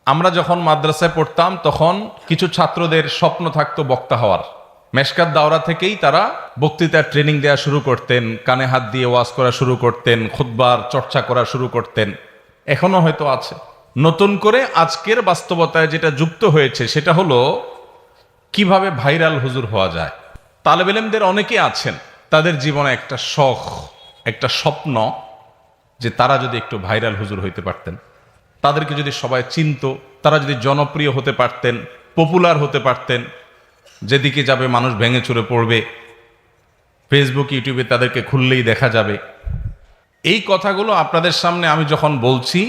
আমরা যখন মাদ্রাসায় পড়তাম তখন কিছু ছাত্রদের স্বপ্ন থাকতো বক্তা হওয়ার। মেশকাত দাওরা থেকেই তারা বক্তৃতার ট্রেনিং দেওয়া শুরু করতেন, কানে হাত দিয়ে ওয়াজ করা শুরু করতেন, খুতবার চর্চা করা শুরু করতেন। এখনো হয়তো আছে। নতুন করে আজকের বাস্তবতায় যেটা যুক্ত হয়েছে সেটা হলো কিভাবে ভাইরাল হুজুর হওয়া যায়। তালেব ইলমদের অনেকে আছেন, তাদের জীবনে একটা শখ, একটা স্বপ্ন যে তারা যদি একটু ভাইরাল হুজুর হইতে পারতেন, তাদেরকে যদি সবাই চিনতো, তারা যদি জনপ্রিয় হতে পারতেন, পপুলার হতে পারতেন, যেদিকে যাবে মানুষ ভেঙে চুরে পড়বে, ফেসবুক ইউটিউবে তাদেরকে খুললেই দেখা যাবে। এই কথাগুলো আপনাদের সামনে আমি যখন বলছি,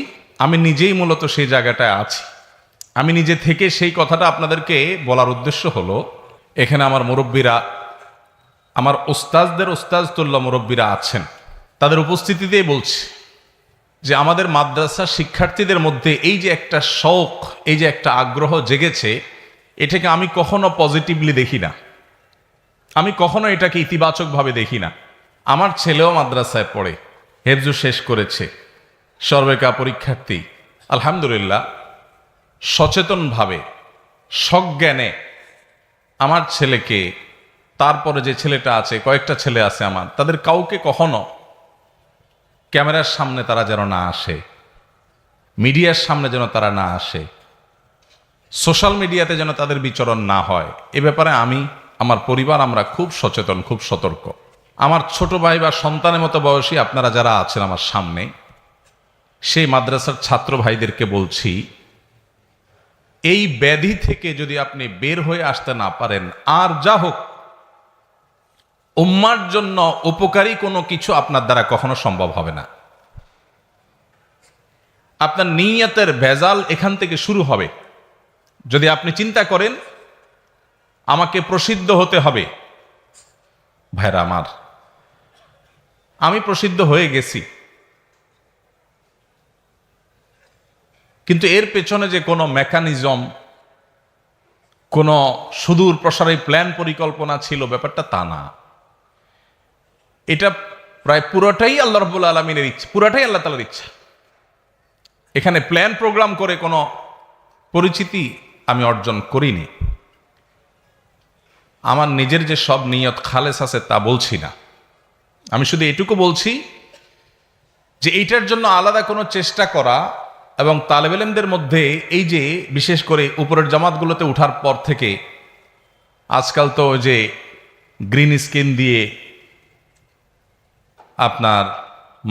আমি নিজেই মূলত সেই জায়গাটায় আছি। আমি নিজে থেকে সেই কথাটা আপনাদেরকে বলার উদ্দেশ্য হলো, এখানে আমার মুরব্বীরা, আমার ওস্তাজদের ওস্তাজতুল্লাহ মুরব্বীরা আছেন, তাদের উপস্থিতিতেই বলছি যে আমাদের মাদ্রাসা শিক্ষার্থীদের মধ্যে এই যে একটা শৌক, এই যে একটা আগ্রহ জেগেছে, এটাকে আমি কখনো পজিটিভলি দেখি না, আমি কখনো এটাকে ইতিবাচকভাবে দেখি না। আমার ছেলেও মাদ্রাসায় পড়ে, হেফজু শেষ করেছে, সর্বেকা পরীক্ষার্থী। আলহামদুলিল্লাহ, সচেতনভাবে সজ্ঞানে আমার ছেলেকে, তারপরে যে ছেলেটা আছে, কয়েকটা ছেলে আছে আমার, তাদের কাউকে কখনো ক্যামেরার সামনে তারা যেন না আসে, মিডিয়ার সামনে যেন তারা না আসে, সোশ্যাল মিডিয়াতে যেন তাদের বিচরণ না হয়, এ ব্যাপারে আমি, আমার পরিবার, আমরা খুব সচেতন, খুব সতর্ক। আমার ছোট ভাই বা সন্তানের মতো বয়সী আপনারা যারা আছেন আমার সামনে, সেই মাদ্রাসার ছাত্র ভাইদেরকে বলছি, এই ব্যাধি থেকে যদি আপনি বের হয়ে আসতে না পারেন, আর যা হোক, উম্মার জন্য উপকারী কোনো কিছু আপনার দ্বারা কখনো সম্ভব হবে না। আপনার নিয়তের ভেজাল এখান থেকে শুরু হবে। যদি আপনি চিন্তা করেন আমাকে প্রসিদ্ধ হতে হবে, ভাইরা আমার, আমি প্রসিদ্ধ হয়ে গেছি, কিন্তু এর পেছনে যে কোনো মেকানিজম, কোনো সুদূর প্রসারী প্ল্যান পরিকল্পনা ছিল, ব্যাপারটা তা না। এটা প্রায় পুরোটাই আল্লাহ রাব্বুল আলামিনের ইচ্ছা, পুরোটাই আল্লাহ তাআলার ইচ্ছা। এখানে প্ল্যান প্রোগ্রাম করে কোনো পরিচিতি আমি অর্জন করিনি। আমার নিজের যে সব নিয়ত খালেস আছে তা বলছি না, আমি শুধু এটুকু বলছি যে এইটার জন্য আলাদা কোনো চেষ্টা করা, এবং তালেব ইলমদের মধ্যে এই যে বিশেষ করে উপরের জামাতগুলোতে উঠার পর থেকে আজকাল তো যে গ্রিন স্ক্রিন দিয়ে আপনার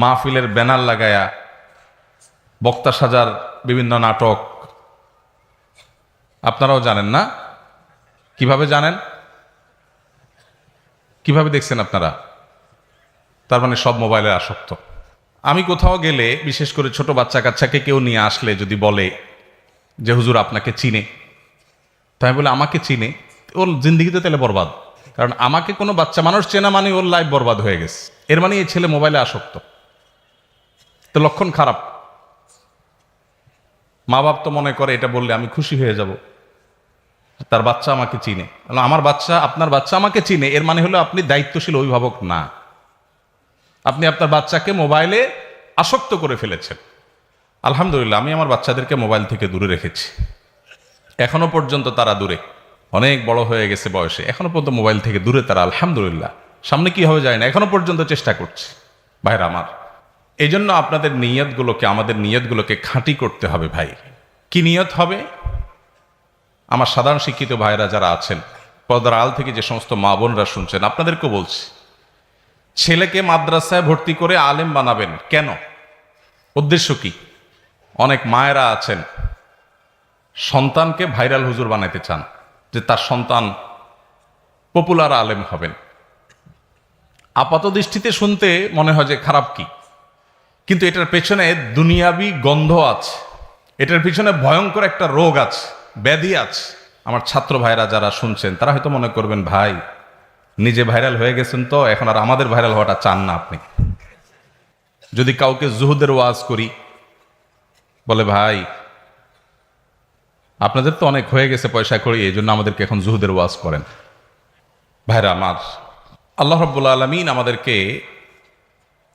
মাহফিলের ব্যানার লাগায়া বক্তা সাজার বিভিন্ন নাটক, আপনারাও জানেন না? কিভাবে জানেন? কিভাবে দেখছেন আপনারা? তার মানে সব মোবাইলে আসক্ত। আমি কোথাও গেলে, বিশেষ করে ছোট বাচ্চা কাচ্চাকে কেউ নিয়ে আসলে যদি বলে যে হুজুর আপনাকে চিনে, তাই বলে আমাকে চিনে, ওর জিন্দিগিতে তাহলে বরবাদ। কারণ আমাকে কোনো বাচ্চা মানুষ চেনা মানে ওর লাইফ বরবাদ হয়ে গেছে। এর মানে এই ছেলে মোবাইলে আসক্ত, তো লক্ষণ খারাপ। মা বাপ তো মনে করে এটা বললে আমি খুশি হয়ে যাব, তার বাচ্চা আমাকে চিনে। আমার বাচ্চা, আপনার বাচ্চা আমাকে চিনে, এর মানে হলো আপনি দায়িত্বশীল অভিভাবক না, আপনি আপনার বাচ্চাকে মোবাইলে আসক্ত করে ফেলেছেন। আলহামদুলিল্লাহ, আমি আমার বাচ্চাদেরকে মোবাইল থেকে দূরে রেখেছি, এখনো পর্যন্ত তারা দূরে, অনেক বড় হয়ে গেছে বয়সে, এখনো পর্যন্ত মোবাইল থেকে দূরে তারা, আলহামদুলিল্লাহ। সামনে কি হবে যায় না, এখনো পর্যন্ত চেষ্টা করছি। ভাইরা আমার, এই জন্য আপনাদের নিয়তগুলোকে, আমাদের নিয়তগুলোকে খাঁটি করতে হবে ভাই। কি নিয়ত হবে? আমার সাধারণ শিক্ষিত ভাইরা যারা আছেন, পর্দার আল থেকে যে সমস্ত মা বোনরা শুনছেন, আপনাদেরকে বলছি, ছেলেকে মাদ্রাসায় ভর্তি করে আলেম বানাবেন কেন? উদ্দেশ্য কি? অনেক মায়েরা আছেন সন্তানকে ভাইরাল হুজুর বানাইতে চান, যে তার সন্তান পপুলার আলেম হবেন। আপাত দৃষ্টিতে শুনতে মনে হয় যে খারাপ কি, কিন্তু এটার পেছনে দুনিয়াবি গন্ধ আছে, এটার পিছনে ভয়ঙ্কর একটা রোগ আছে, ব্যাধি আছে। আমার ছাত্র ভাইরা যারা শুনছেন তারা হয়তো মনে করবেন, ভাই নিজে ভাইরাল হয়ে গেছেন তো এখন আর আমাদের ভাইরাল হওয়াটা চান না আপনি। যদি কাউকে জুহুদের ওয়াজ করি, বলে ভাই আপনাদের তো অনেক হয়ে গেছে পয়সা করি, এই জন্য আমাদেরকে এখন জুহুদের ওয়াজ করেন। ভাইরা আমার, আল্লাহ রাব্বুল আলামিন আমাদেরকে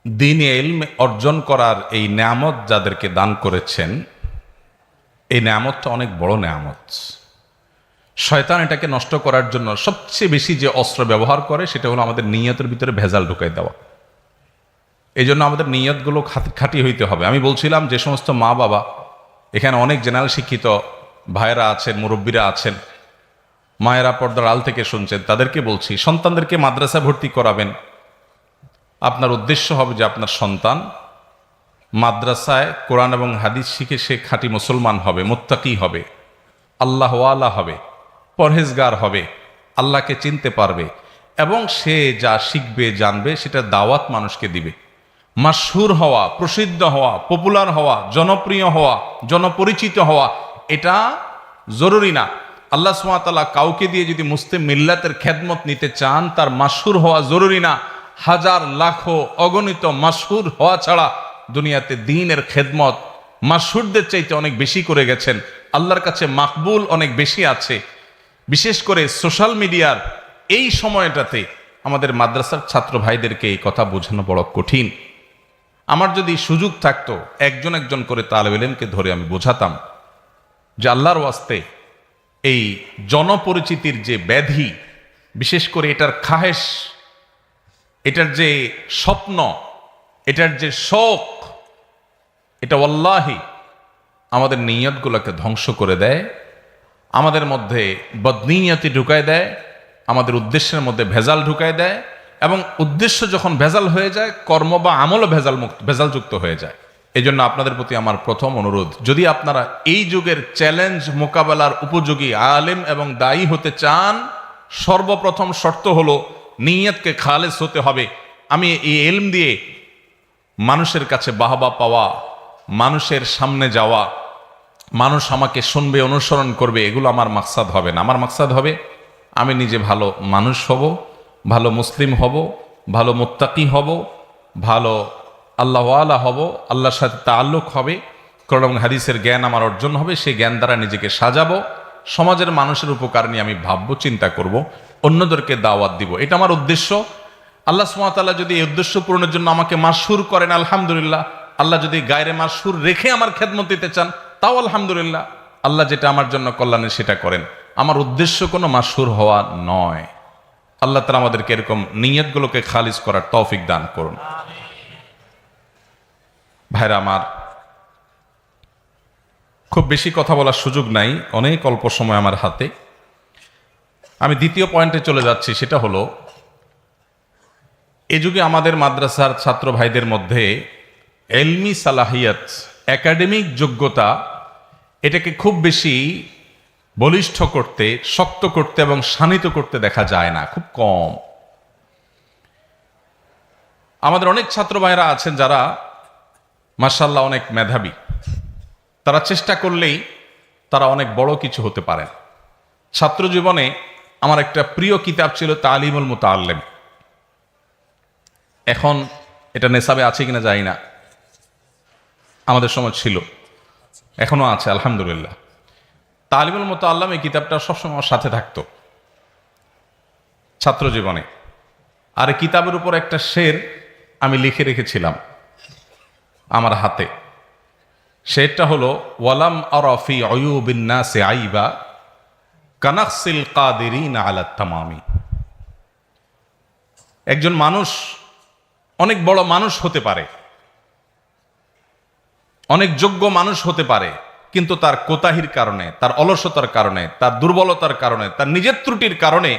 দ্বীন ইলম অর্জন করার এই নেয়ামত যাদেরকে দান করেছেন, এই নেয়ামতটা অনেক বড় নেয়ামত। শয়তান এটাকে নষ্ট করার জন্য সবচেয়ে বেশি যে অস্ত্র ব্যবহার করে সেটা হলো আমাদের নিয়তের ভিতরে ভেজাল ঢুকাই দেওয়া। এই জন্য আমাদের নিয়তগুলো খাঁটি হইতে হবে। আমি বলছিলাম যে সমস্ত মা বাবা, এখানে অনেক জেনারেল শিক্ষিত ভাইয়েরা আছেন, মুরব্বীরা আছেন, মায়েরা পর্দার আল থেকে শুনছেন, তাদেরকে বলছি সন্তানদেরকে মাদ্রাসা ভর্তি করাবেন। আপনার উদ্দেশ্য হবে যে আপনার সন্তান মাদ্রাসায় কোরআন এবং হাদিস শিখে সে খাঁটি মুসলমান হবে, মুত্তাকি হবে, আল্লাহওয়ালা হবে, পরহেজগার হবে, আল্লাহকে চিনতে পারবে এবং সে যা শিখবে জানবে সেটা দাওয়াত মানুষকে দিবে। মাশহুর হওয়া, প্রসিদ্ধ হওয়া, পপুলার হওয়া, জনপ্রিয় হওয়া, জনপরিচিত হওয়া এটা জরুরি না। আল্লাহ সুবহানাহু ওয়া তাআলা কাউকে দিয়ে যদি মুসলিম মিল্লাতের খেদমত নিতে চান, তার মাশহুর হওয়া জরুরি না। হাজার লাখো অগণিত মাশহুর হওয়া ছাড়া দুনিয়াতে দ্বীনের খেদমত মাশহুরদের চাইতে অনেক বেশি করে গেছেন। আল্লাহর কাছে মাকবুল অনেক বেশি আছে। বিশেষ করে সোশ্যাল মিডিয়ার এই সময়টাতে আমাদের মাদ্রাসার ছাত্র ভাইদেরকে এই কথা বোঝানো বড় কঠিন। আমার যদি সুযোগ থাকতো একজন একজন করে তালেব ইলমকে ধরে আমি বোঝাতাম যে আল্লাহর ওয়াস্তে এই জনপরিচিতির যে ব্যাধি, বিশেষ করে এটার খাহেশ, এটার যে স্বপ্ন, এটার যে শোক, এটা ওয়াল্লাহি আমাদের নিয়তগুলোকে ধ্বংস করে দেয়, আমাদের মধ্যে বদনিয়তি ঢুকায় দেয়, আমাদের উদ্দেশ্যের মধ্যে ভেজাল ঢুকায় দেয় এবং উদ্দেশ্য যখন ভেজাল হয়ে যায় কর্ম বা আমলও ভেজালযুক্ত হয়ে যায়। এই জন্য আপনাদের প্রতি আমার প্রথম অনুরোধ, যদি আপনারা এই যুগের চ্যালেঞ্জ মোকাবেলার উপযোগী আলেম এবং দায়ী হতে চান, সর্বপ্রথম শর্ত হলো নিয়তকে খালেস হতে হবে। আমি এই ইলম দিয়ে মানুষের কাছে বাহবা পাওয়া, মানুষের সামনে যাওয়া, মানুষ আমাকে শুনবে, অনুসরণ করবে, এগুলো আমার মাকসাদ হবে না। আমার মাকসাদ হবে আমি নিজে ভালো মানুষ হব, ভালো মুসলিম হব, ভালো মুত্তাকি হব, ভালো আল্লাহওয়ালা হব, আল্লাহর সাথে তাআল্লুক হবে, কোরআন এবং হাদিসের জ্ঞান আমার অর্জন হবে, সেই জ্ঞান দ্বারা নিজেকে সাজাবো, সমাজের মানুষের উপকার নিয়ে আমি ভাববো, চিন্তা করব, অন্যদেরকে দাওয়াত দিব। এটা আমার উদ্দেশ্য। আল্লাহ সুবহানাহু ওয়া তাআলা যদি এই উদ্দেশ্য পূরণের জন্য আমাকে মাশহুর করেন আলহামদুলিল্লাহ, আল্লাহ যদি গায়রে মাশহুর রেখে আমার খেদমত দিতে চান তাও আলহামদুলিল্লাহ। আল্লাহ যেটা আমার জন্য কল্যাণের সেটা করেন। আমার উদ্দেশ্য কোনো মাশহুর হওয়া নয়। আল্লাহ তাআলা আমাদেরকে এরকম নিয়তগুলোকে খালিস করার তৌফিক দান করুন। ভাইরা আমার, খুব বেশি কথা বলার সুযোগ নাই, অনেক অল্প সময় আমার হাতে। আমি দ্বিতীয় পয়েন্টে চলে যাচ্ছি, সেটা হলো এ যুগে আমাদের মাদ্রাসার ছাত্র ভাইদের মধ্যে এলমি সালাহিয়াত, একাডেমিক যোগ্যতা, এটাকে খুব বেশি বলিষ্ঠ করতে, শক্ত করতে এবং শানিত করতে দেখা যায় না, খুব কম। আমাদের অনেক ছাত্র ভাইরা আছেন যারা মাশাআল্লাহ অনেক মেধাবী, তারা চেষ্টা করলেই তারা অনেক বড় কিছু হতে পারেন। ছাত্র জীবনে আমার একটা প্রিয় কিতাব ছিল তালিমুল মুতাআল্লিম। এখন এটা নেশাবে আছে কিনা জানি না, আমাদের সময় ছিল, এখনো আছে আলহামদুলিল্লাহ। তালিমুল মুতাআল্লিম এই কিতাবটা সবসময় আমার সাথে থাকতো ছাত্র জীবনে। আর এই কিতাবের উপর একটা শের আমি লিখে রেখেছিলাম আমার হাতে। শেরটা হলো ওয়ালাম আরা ফি উয়ুবিন নাসি আইবা কানাকসিল কাদিরিন আলা তামামি। একজন মানুষ অনেক বড় মানুষ হতে পারে, অনেক যোগ্য মানুষ হতে পারে, কিন্তু তার কোতাহির কারণে, তার অলসতার কারণে, তার দুর্বলতার কারণে, তার নিজের ত্রুটির কারণে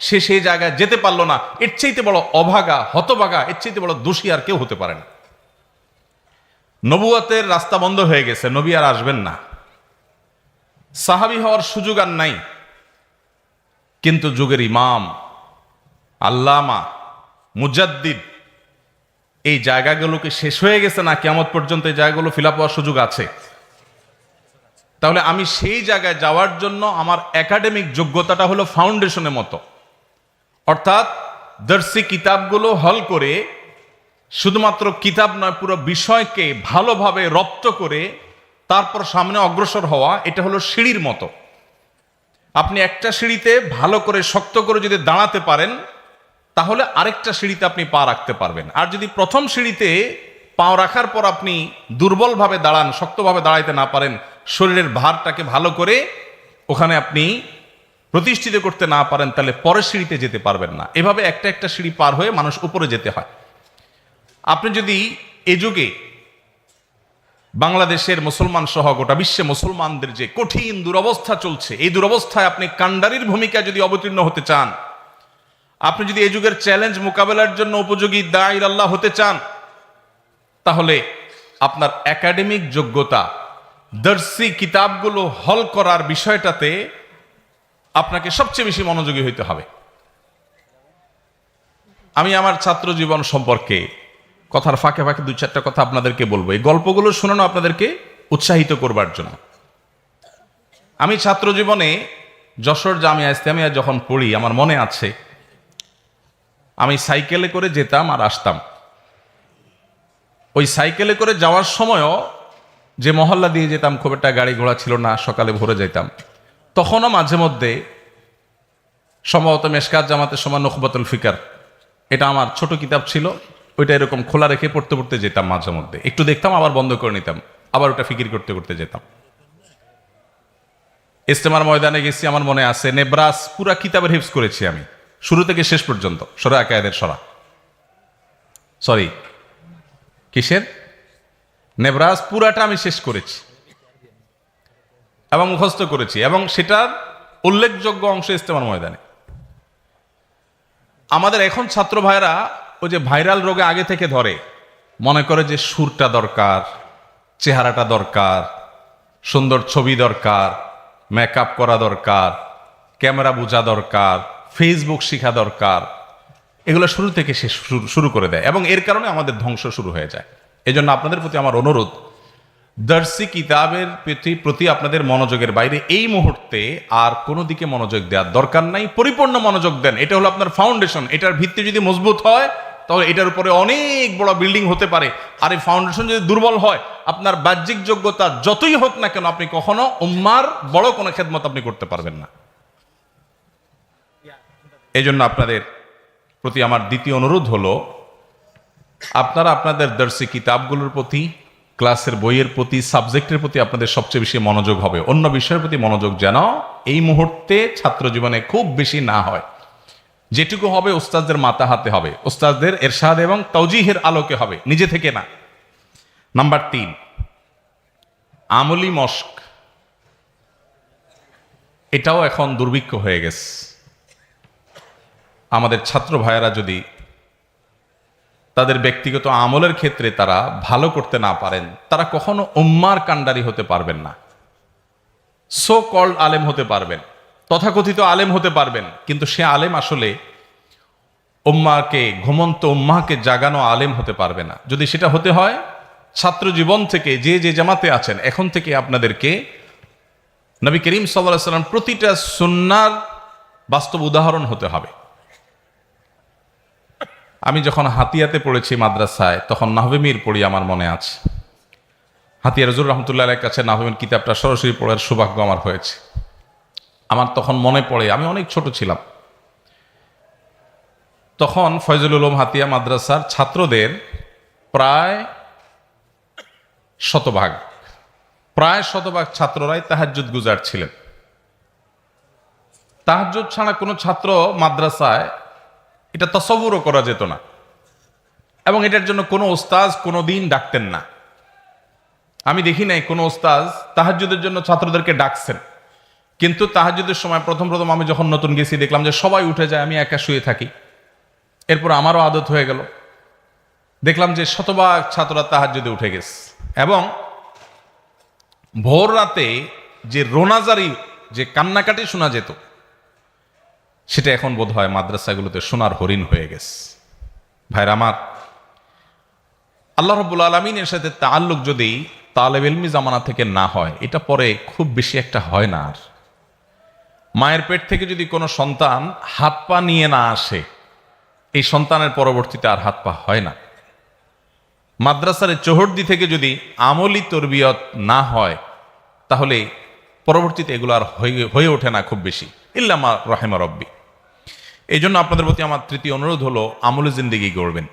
সে সেই জায়গায় যেতে পারলো না। এর চাইতে বড় অভাগা, হতভাগা, এর চাইতে বড় দোষী আর কেউ হতে পারে না। নবুয়তের রাস্তা বন্ধ হয়ে গেছে, নবী আর আসবেন না, সাহাবী হওয়ার সুযোগ আর নাই, কিন্তু যুগের ইমাম, আল্লামা, মুজাদ্দিদ, এই জায়গাগুলোকে শেষ হয়ে গেছে না কিয়ামত পর্যন্ত এই জায়গাগুলো ফিল আপ হওয়ার সুযোগ আছে। তাহলে আমি সেই জায়গায় যাওয়ার জন্য আমার একাডেমিক যোগ্যতাটা হলো ফাউন্ডেশনের মতো, অর্থাৎ দর্শি কিতাবগুলো হল করে, শুধুমাত্র কিতাব নয় পুরো বিষয়কে ভালোভাবে রপ্ত করে তারপর সামনে অগ্রসর হওয়া, এটা হলো সিঁড়ির মতো। আপনি একটা সিঁড়িতে ভালো করে শক্ত করে যদি দাঁড়াতে পারেন তাহলে আরেকটা সিঁড়িতে আপনি পা রাখতে পারবেন। আর যদি প্রথম সিঁড়িতে পা রাখার পর আপনি দুর্বলভাবে দাঁড়ান, শক্তভাবে দাঁড়াইতে না পারেন, শরীরের ভারটাকে ভালো করে ওখানে আপনি প্রতিষ্ঠিত করতে না পারেন, তাহলে পরের সিঁড়িতে যেতে পারবেন না। এভাবে একটা একটা সিঁড়ি পার হয়ে মানুষ উপরে যেতে হয়। আপনি যদি এ যুগে বাংলাদেশের মুসলমান সহ গোটা বিশ্বে মুসলমানদের যে কঠিন দুরবস্থা চলছে, এই দুরবস্থায় আপনি কান্ডারির ভূমিকা যদি অবতীর্ণ হতে চান, আপনি যদি এই যুগের চ্যালেঞ্জ মোকাবেলার জন্য উপযোগী দাঈর আল্লাহ হতে চান, তাহলে আপনার একাডেমিক যোগ্যতা, দর্সি কিতাবগুলো হল করার বিষয়টাতে আপনাকে সবচেয়ে বেশি মনোযোগী হইতে হবে। আমি আমার ছাত্র জীবন সম্পর্কে কথার ফাঁকে ফাঁকে দুই চারটা কথা আপনাদেরকে বলবো, এই গল্পগুলো শোনানো আপনাদেরকে উৎসাহিত করবার জন্য। আমি ছাত্র জীবনে যশোর জামিয়া ইসলামিয়া যখন পড়ি, আমার মনে আছে আমি সাইকেলে করে যেতাম আর আসতাম। ওই সাইকেলে করে যাওয়ার সময়ও যে মহল্লা দিয়ে যেতাম, খুব একটা গাড়ি ঘোড়া ছিল না, সকালে ভোরে যেতাম, তখনও মাঝে মধ্যে সম্ভবত মেশকাত জামাতের সময় নুখবাতুল ফিকার, এটা আমার ছোট কিতাব ছিল, ওইটা এরকম খোলা রেখে পড়তে পড়তে যেতাম। মাঝে মধ্যে একটু দেখতাম, আবার বন্ধ করে নিতাম, আবার ওটা ফিকির করতে করতে যেতাম। ইস্তেমার ময়দানে গেছি, আমার মনে আছে নেব্রাস পুরা কিতাবের হিফজ করেছি আমি, শুরু থেকে শেষ পর্যন্ত। সরা আকায়েদের কিসের নেব্রাস পুরাটা আমি শেষ করেছি এবং মুখস্থ করেছি, এবং সেটার উল্লেখযোগ্য অংশ ইস্তেমার ময়দানে। আমাদের এখন ছাত্র ভাইরা ওই যে ভাইরাল রোগে আগে থেকে ধরে, মনে করে যে সুরটা দরকার, চেহারাটা দরকার, সুন্দর ছবি দরকার, মেকআপ করা দরকার, ক্যামেরা বোঝা দরকার, ফেসবুক শেখা দরকার, এগুলো শুরু থেকে শুরু করে দেয়, এবং এর কারণে আমাদের ধ্বংস শুরু হয়ে যায়। এই জন্য আপনাদের প্রতি আমার অনুরোধ, দর্সি কিতাবের প্রতি আপনাদের মনোযোগের বাইরে এই মুহূর্তে আর কোনো দিকে মনোযোগ দেওয়ার দরকার নাই। পরিপূর্ণ মনোযোগ দেন, এটা হলো আপনার ফাউন্ডেশন। এটার ভিত্তি যদি মজবুত হয়, তাহলে এটার উপরে অনেক বড় বিল্ডিং হতে পারে। আর এই ফাউন্ডেশন যদি দুর্বল হয়, আপনার বাহ্যিক যোগ্যতা যতই হোক না কেন, আপনি কখনো উম্মার বড় কোনো খেদমত আপনি করতে পারবেন না। এই জন্য আপনাদের প্রতি আমার দ্বিতীয় অনুরোধ হলো, আপনারা আপনাদের দর্সি কিতাবগুলোর প্রতি, ক্লাসের বইয়ের প্রতি, সাবজেক্টের প্রতি আপনাদের সবচেয়ে বেশি মনোযোগ হবে। অন্য বিষয়ের প্রতি মনোযোগ যেন এই মুহূর্তে ছাত্র জীবনে খুব বেশি না হয়। যেটুকু হবে উস্তাদদের মাথা হাতে হবে, উস্তাদদের এরশাদ এবং তাওজিহের আলোকে হবে, নিজে থেকে না। নাম্বার 3, আমলি মশক। এটাও এখন দুর্ভিক্ষ হয়ে গেছে। আমাদের ছাত্র ভাইয়েরা যদি তাদের ব্যক্তিগত আমলের ক্ষেত্রে তারা ভালো করতে না পারেন, তারা কখনো উম্মার কান্ডারি হতে পারবেন না। সো কল্ড আলেম হতে পারবেন, তথাকথিত আলেম হতে পারবেন, কিন্তু সে আলেম আসলে উম্মাকে, ঘুমন্ত উম্মাকে জাগানো আলেম হতে পারবে না। যদি সেটা হতে হয়, ছাত্র জীবন থেকে যে যে জামাতে আছেন, এখন থেকে আপনাদেরকে নবী করিম সাল্লাল্লাহু আলাইহি ওয়াসাল্লাম প্রতিটা সুন্নাহর বাস্তব উদাহরণ হতে হবে। আমি যখন হাতিয়াতে পড়েছি মাদ্রাসায়, তখন নাহবে মীর পড়ি, আমার মনে আছে। হাতিয়া রজুর রহমতুল্লাহ আলাইহির কাছে নাহবে মীর কিতাবটা সরাসরি পড়ার সৌভাগ্য আমার হয়েছে। আমার তখন মনে পড়ে, আমি অনেক ছোট ছিলাম তখন। ফয়জুল উলুম হাতিয়া মাদ্রাসার ছাত্রদের প্রায় শতভাগ ছাত্ররাই তাহাজ্জুদ গুজার ছিলেন। তাহাজ্জুদ ছাড়া কোনো ছাত্র মাদ্রাসায়, এটা তসব্বুরও করা যেত না, এবং এটার জন্য কোনো ওস্তাজ কোনো দিন ডাকতেন না। আমি দেখি নাই কোনো ওস্তাজ তাহাজ্জুদের জন্য ছাত্রদেরকে ডাকছেন। কিন্তু তাহাজ্জুদের সময় প্রথম আমি যখন নতুন গেছি, দেখলাম যে সবাই উঠে যায়, আমি একা শুয়ে থাকি। এরপর আমারও আদত হয়ে গেল, দেখলাম যে শতভাগ ছাত্ররা তাহাজ্জুদে উঠে গেছে, এবং ভোর রাতে যে রোনাজারি, যে কান্নাকাটি শোনা যেত, সেটা এখন বোধ হয় মাদ্রাসাগুলোতে সোনার হরিণ হয়ে গেছে। ভাইরা আমার, আল্লাহ রাব্বুল আলামিনের সাথে তাআল্লুক যদি তালেব ইলমি জামানা থেকে না হয়, এটা পরে খুব বেশি একটা হয় না। আর মায়ের পেট থেকে যদি কোনো সন্তান হাত পা নিয়ে না আসে, এই সন্তানের পরবর্তীতে আর হাত পা হয় না। মাদ্রাসার চৌহদ্দি থেকে যদি আমলি তরবিয়ত না হয়, তাহলে পরবর্তীতে এগুলো আর হয়ে ওঠে না খুব বেশি, ইল্লা মা রাহিমা রব্বি। এই জন্য আপনাদের প্রতি আমার তৃতীয় অনুরোধ হলো, আমলি জিন্দেগি গড়বেন।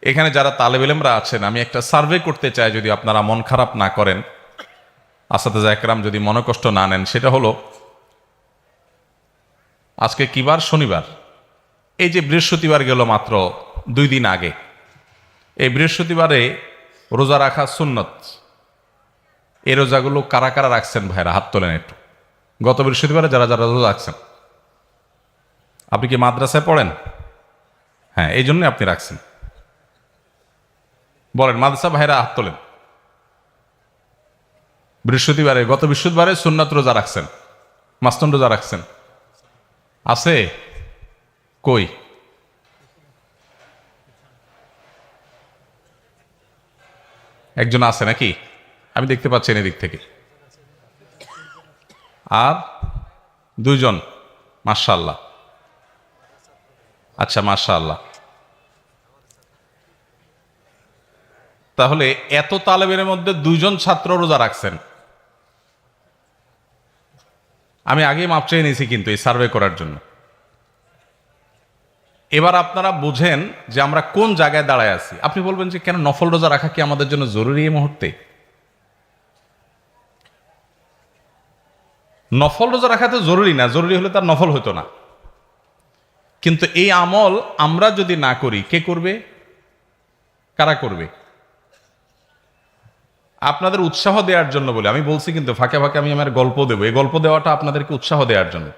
এখানে যারা তালেব ইলমরা আছেন, আমি একটা সার্ভে করতে চাই, যদি আপনারা মন খারাপ না করেন। আসাতেজা একরাম যদি মনে কষ্ট না নেন, সেটা হলো আজকে কি বার? শনিবার। এই যে বৃহস্পতিবার গেল মাত্র 2 দিন আগে, এই বৃহস্পতিবারে রোজা রাখা সুন্নত। এই রোজাগুলো কারা কারা রাখছেন ভাইরা? হাত তোলেন একটু। গত বৃহস্পতিবারে যারা যারা রোজা রাখছেন। আপনি কি মাদ্রাসায় পড়েন? হ্যাঁ, এই জন্যই আপনি রাখছেন। বলেন, মাদ্রাসা ভাইরা হাত তোলেন। বৃহস্পতিবারে, গত বৃহস্পতিবারে সুন্নত রোজা রাখছেন, মাস্তুন রোজা রাখছেন? আছে? কই? একজন আছে নাকি? আমি দেখতে পাচ্ছি এদিক থেকে। আর 2 জন, মাশাআল্লাহ। আচ্ছা, মাশাআল্লাহ। তাহলে এত তালেবের মধ্যে 2 জন ছাত্র রোজা রাখছেন। আমি আগেই মাপ চেয়ে নিয়েছি কিন্তু এই সার্ভে করার জন্য। এবার আপনারা বুঝেন যে আমরা কোন জায়গায় দাঁড়ায় আছি। আপনি বলবেন যে কেন নফল রোজা রাখা কি আমাদের জন্য জরুরি এই মুহূর্তে? নফল রোজা রাখা তো জরুরি না, জরুরি হলে তার নফল হতো না। কিন্তু এই আমল আমরা যদি না করি, কে করবে? কারা করবে? আপনাদের উৎসাহ দেওয়ার জন্য বলে আমি বলছি, কিন্তু ফাঁকে ফাঁকে আমি আমার গল্প দেবো। এই গল্প দেওয়াটা আপনাদেরকে উৎসাহ দেওয়ার জন্য।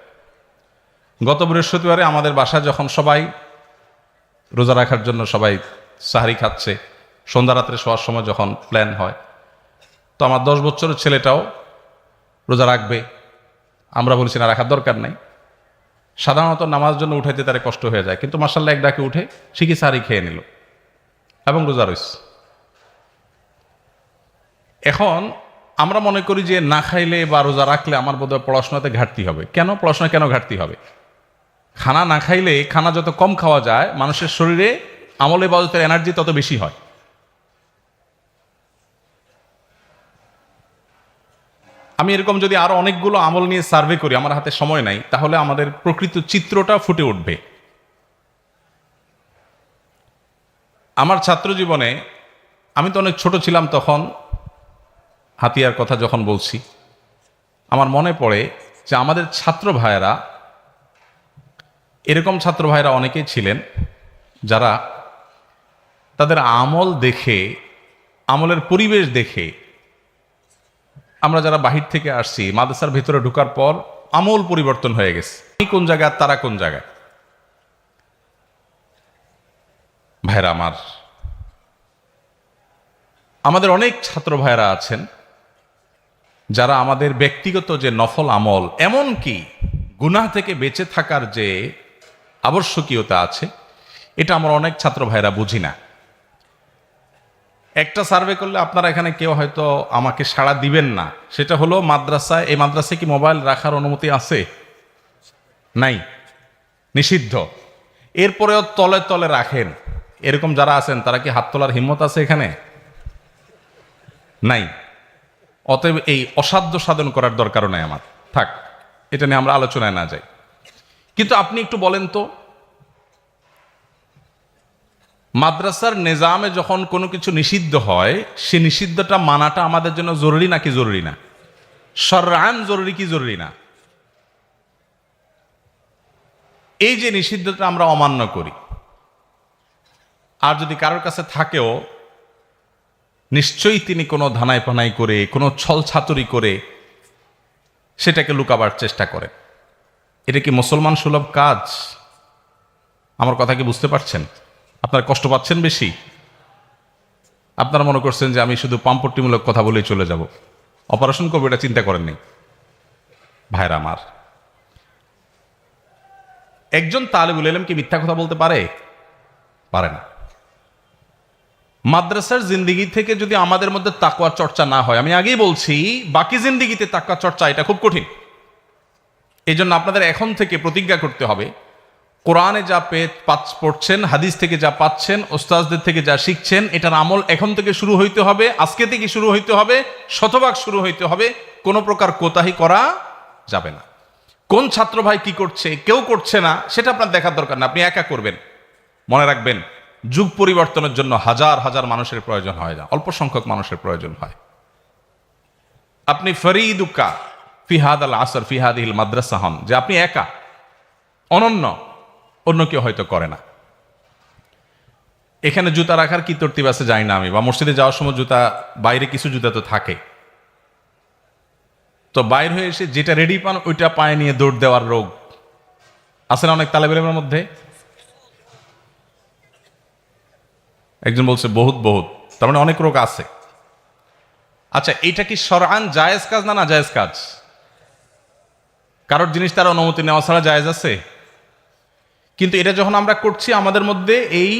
গত বৃহস্পতিবারে আমাদের বাসায় যখন সবাই রোজা রাখার জন্য সবাই সাহারি খাচ্ছে, সন্ধ্যা রাত্রে শোয়ার সময় যখন প্ল্যান হয়, তো আমার 10 বছরের ছেলেটাও রোজা রাখবে। আমরা বলছি না, রাখার দরকার নাই। সাধারণত নামাজ জন্য উঠাইতে তার কষ্ট হয়ে যায়, কিন্তু মাশাআল্লাহ এক ডাকে উঠে ঠিকই সাহারি খেয়ে নিল এবং রোজা রয়েছে। এখন আমরা মনে করি যে না খাইলে বা রোজা রাখলে আমার বোধহয় পড়াশোনাতে ঘাটতি হবে। কেন? পড়াশোনা কেন ঘাটতি হবে? খানা না খাইলে, খানা যত কম খাওয়া যায়, মানুষের শরীরে আমলে ইবাদতের এনার্জি তত বেশি হয়। আমি এরকম যদি আরো অনেকগুলো আমল নিয়ে সার্ভে করি, আমার হাতে সময় নাই, তাহলে আমাদের প্রকৃত চিত্রটা ফুটে উঠবে। আমার ছাত্র জীবনে, আমি তো অনেক ছোট ছিলাম তখন, হাতিয়ার কথা যখন বলছি, আমার মনে পড়ে যে আমাদের ছাত্র ভাইয়েরা, এরকম ছাত্র ভাইয়েরা অনেকেই ছিলেন যারা তাদের আমল দেখে, আমলের পরিবেশ দেখে, আমরা যারা বাহির থেকে আসছি, মাদ্রাসার ভিতরে ঢোকার পর আমল পরিবর্তন হয়ে গেছে। আমি কোন জায়গায়, তারা কোন জায়গায়। ভাইরা আমার, আমাদের অনেক ছাত্র ভাইরা আছেন যারা আমাদের ব্যক্তিগত যে নফল আমল, এমনকি গুনাহ থেকে বেঁচে থাকার যে আবশ্যকীয়তা আছে, এটা আমরা অনেক ছাত্র ভাইরা বুঝি না। একটা সার্ভে করলে আপনারা এখানে কেউ হয়তো আমাকে সাড়া দিবেন না। সেটা হলো মাদ্রাসায়, এই মাদ্রাসায় কি মোবাইল রাখার অনুমতি আছে? নাই, নিষিদ্ধ। এরপরেও তলে তলে রাখেন, এরকম যারা আছেন তারা কি হাত তোলার হিম্মত আছে এখানে? নাই। অতএব এই অসাধ্য সাধন করার দরকারও নাই আমার। থাক, এটা নিয়ে আমরা আলোচনায় না যাই। কিন্তু আপনি একটু বলেন তো, মাদ্রাসার নিজামে যখন কোনো কিছু নিষিদ্ধ হয়, সে নিষিদ্ধটা মানাটা আমাদের জন্য জরুরি নাকি জরুরি না? শরআন জরুরি কি জরুরি না? এই যে নিষিদ্ধটা আমরা অমান্য করি, আর যদি কারোর কাছে থাকেও, নিশ্চয়ই তিনি কোনো ধানাই পানাই করে, কোনো ছল ছাতুরি করে সেটাকে লুকাবার চেষ্টা করে। এটা কি মুসলমান সুলভ কাজ? আমার কথা কি বুঝতে পারছেন? আপনারা কষ্ট পাচ্ছেন বেশি? আপনারা মনে করছেন যে আমি শুধু পাম্পট্টিমূলক কথা বলেই চলে যাব, অপারেশন করবো, এটা চিন্তা করেননি। ভাইরা আমার, একজন তালেবুল ইলম কি মিথ্যা কথা বলতে পারে? পারে না। মাদ্রাসার জিন্দিগি থেকে যদি আমাদের মধ্যে তাকওয়ার চর্চা না হয়, আমি আগেই বলছি, বাকি জিন্দিগিতে তাকওয়ার চর্চা এটা খুব কঠিন। এই জন্য আপনাদের এখন থেকে প্রতিজ্ঞা করতে হবে, কোরআনে যা পড়ছেন, হাদিস থেকে যা পাচ্ছেন, ওস্তাজদের থেকে যা শিখছেন, এটার আমল এখন থেকে শুরু হইতে হবে, আজকে থেকে শুরু হইতে হবে, শতভাগ শুরু হইতে হবে। কোনো প্রকার কোতাহি করা যাবে না। কোন ছাত্র ভাই কি করছে, কেউ করছে না, সেটা আপনার দেখার দরকার না, আপনি একা করবেন। মনে রাখবেন, যুগ পরিবর্তনের জন্য হাজার হাজার মানুষের প্রয়োজন হয় না, অল্প সংখ্যক মানুষের প্রয়োজন হয়। আপনি ফরিদুকা ফিহাদ আল আসর ফিহাদিল মাদ্রাসা হন, যে আপনি একা, অনন্য, অন্য কেউ হয়তো করে না। এখানে জুতা রাখার কি তরতিব আছে জানি না আমি, বা মসজিদে যাওয়ার সময় জুতা, বাইরে কিছু জুতা তো থাকে, তো বাইর হয়ে এসে যেটা রেডি পান ওইটা পায়ে নিয়ে দৌড় দেওয়ার রোগ আছে না অনেক তালেব ইলমের মধ্যে। একজন বলছে বহুত বহুত, তার মানে অনেক রোগ আছে। আচ্ছা, এটা কি শরআন জায়েজ কাজ না নাজায়েজ কাজ? কারোর জিনিস তার অনুমতি নেওয়া ছাড়া জায়েজ আছে? কিন্তু এটা যখন আমরা করছি, আমাদের মধ্যে এই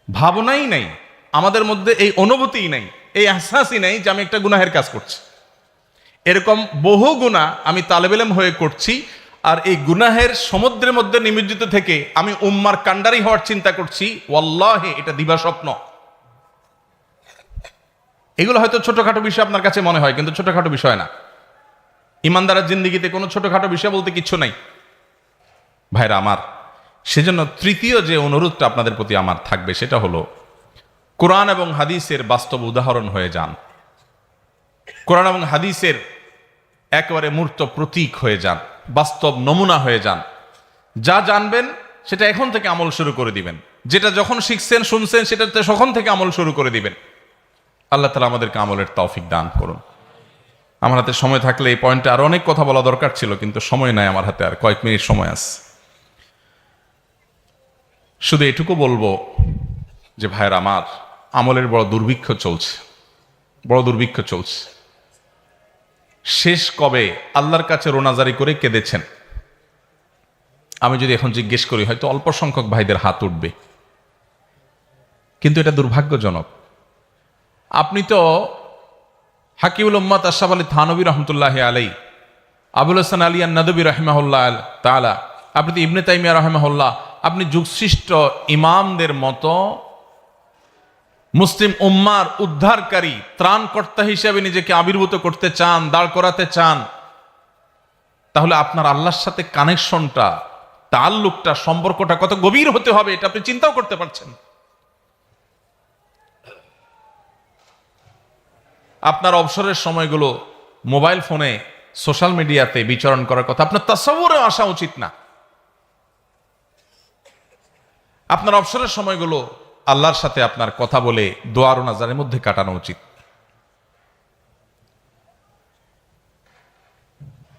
ভাবনাই নাই, আমাদের মধ্যে এই অনুভূতিই নাই, এই আহসাসই নাই যে আমি একটা গুনাহের কাজ করছি। এরকম বহু গুনাহ আমি তালেব ইলম হয়ে করছি, আর এই গুনাহের সমুদ্রের মধ্যে নিমজ্জিত থেকে আমি উম্মার কান্ডারি হওয়ার চিন্তা করছি। ওয়াল্লাহি এটা দিবা স্বপ্ন। এগুলো হয়তো ছোটখাটো বিষয় আপনার কাছে মনে হয়, কিন্তু ছোটখাটো বিষয় না। ইমানদারের জিন্দেগিতে কোনো ছোটখাটো বিষয় বলতে কিচ্ছু নাই ভাইরা আমার। সেজন্য তৃতীয় যে অনুরোধটা আপনাদের প্রতি আমার থাকবে সেটা হলো, কোরআন এবং হাদিসের বাস্তব উদাহরণ হয়ে যান, কোরআন এবং হাদিসের একেবারে মূর্ত প্রতীক হয়ে যান, বাস্তব নমুনা হয়ে যান। যা জানবেন সেটা এখন থেকে আমল শুরু করে দিবেন, যেটা যখন শিখছেন শুনছেন সেটাতে তখন থেকে আমল শুরু করে দিবেন। আল্লাহ তাআলা আমাদেরকে আমলের তৌফিক দান করুন। আমার হাতে সময় থাকলে এই পয়েন্টে আরো অনেক কথা বলা দরকার ছিল, কিন্তু সময় নাই আমার হাতে, আর কয়েক মিনিট সময় আছে। শুধু এটুকু বলবো যে ভাইয়ের আমার, আমলের বড় দুর্ভিক্ষ চলছে, বড় দুর্ভিক্ষ চলছে। শেষ কবে আল্লাহর কাছে রোনাজারি করে কেঁদেছেন? আমি যদি এখন জিজ্ঞেস করি, হয়তো অল্প সংখ্যক ভাইদের হাত উঠবে, কিন্তু এটা দুর্ভাগ্যজনক। আপনি তো হাকিউল উম্মাত আশরাফ আলী থানভী রহমতুল্লাহ আলাই, আবুল হাসান আলী আন-নাদবী রাহিমাহুল্লাহ তাআলা, আপনি তো ইবনে তাইমিয়া রাহিমাহুল্লাহ, আপনি যুগসৃষ্ট ইমামদের মতো মুসলিম উম্মার উদ্ধারকারী, ত্রাণকর্তা হিসেবে নিজেকে আবির্ভূত করতে চান, দাঁড় করাতে চান। তাহলে আপনার আল্লাহর সাথে কানেকশনটা, তাআল্লুকটা, সম্পর্কটা কত গভীর হতে হবে এটা আপনি চিন্তাও করতে পারছেন। আপনার অবসরের সময়গুলো মোবাইল ফোনে, সোশ্যাল মিডিয়াতে বিচরণ করার কথা আপনার তাসাউরে আসা উচিত না। আপনার অবসরের সময়গুলো আল্লাহর সাথে আপনার কথা বলে দোয়া ও নাজারের মধ্যে কাটানো উচিত।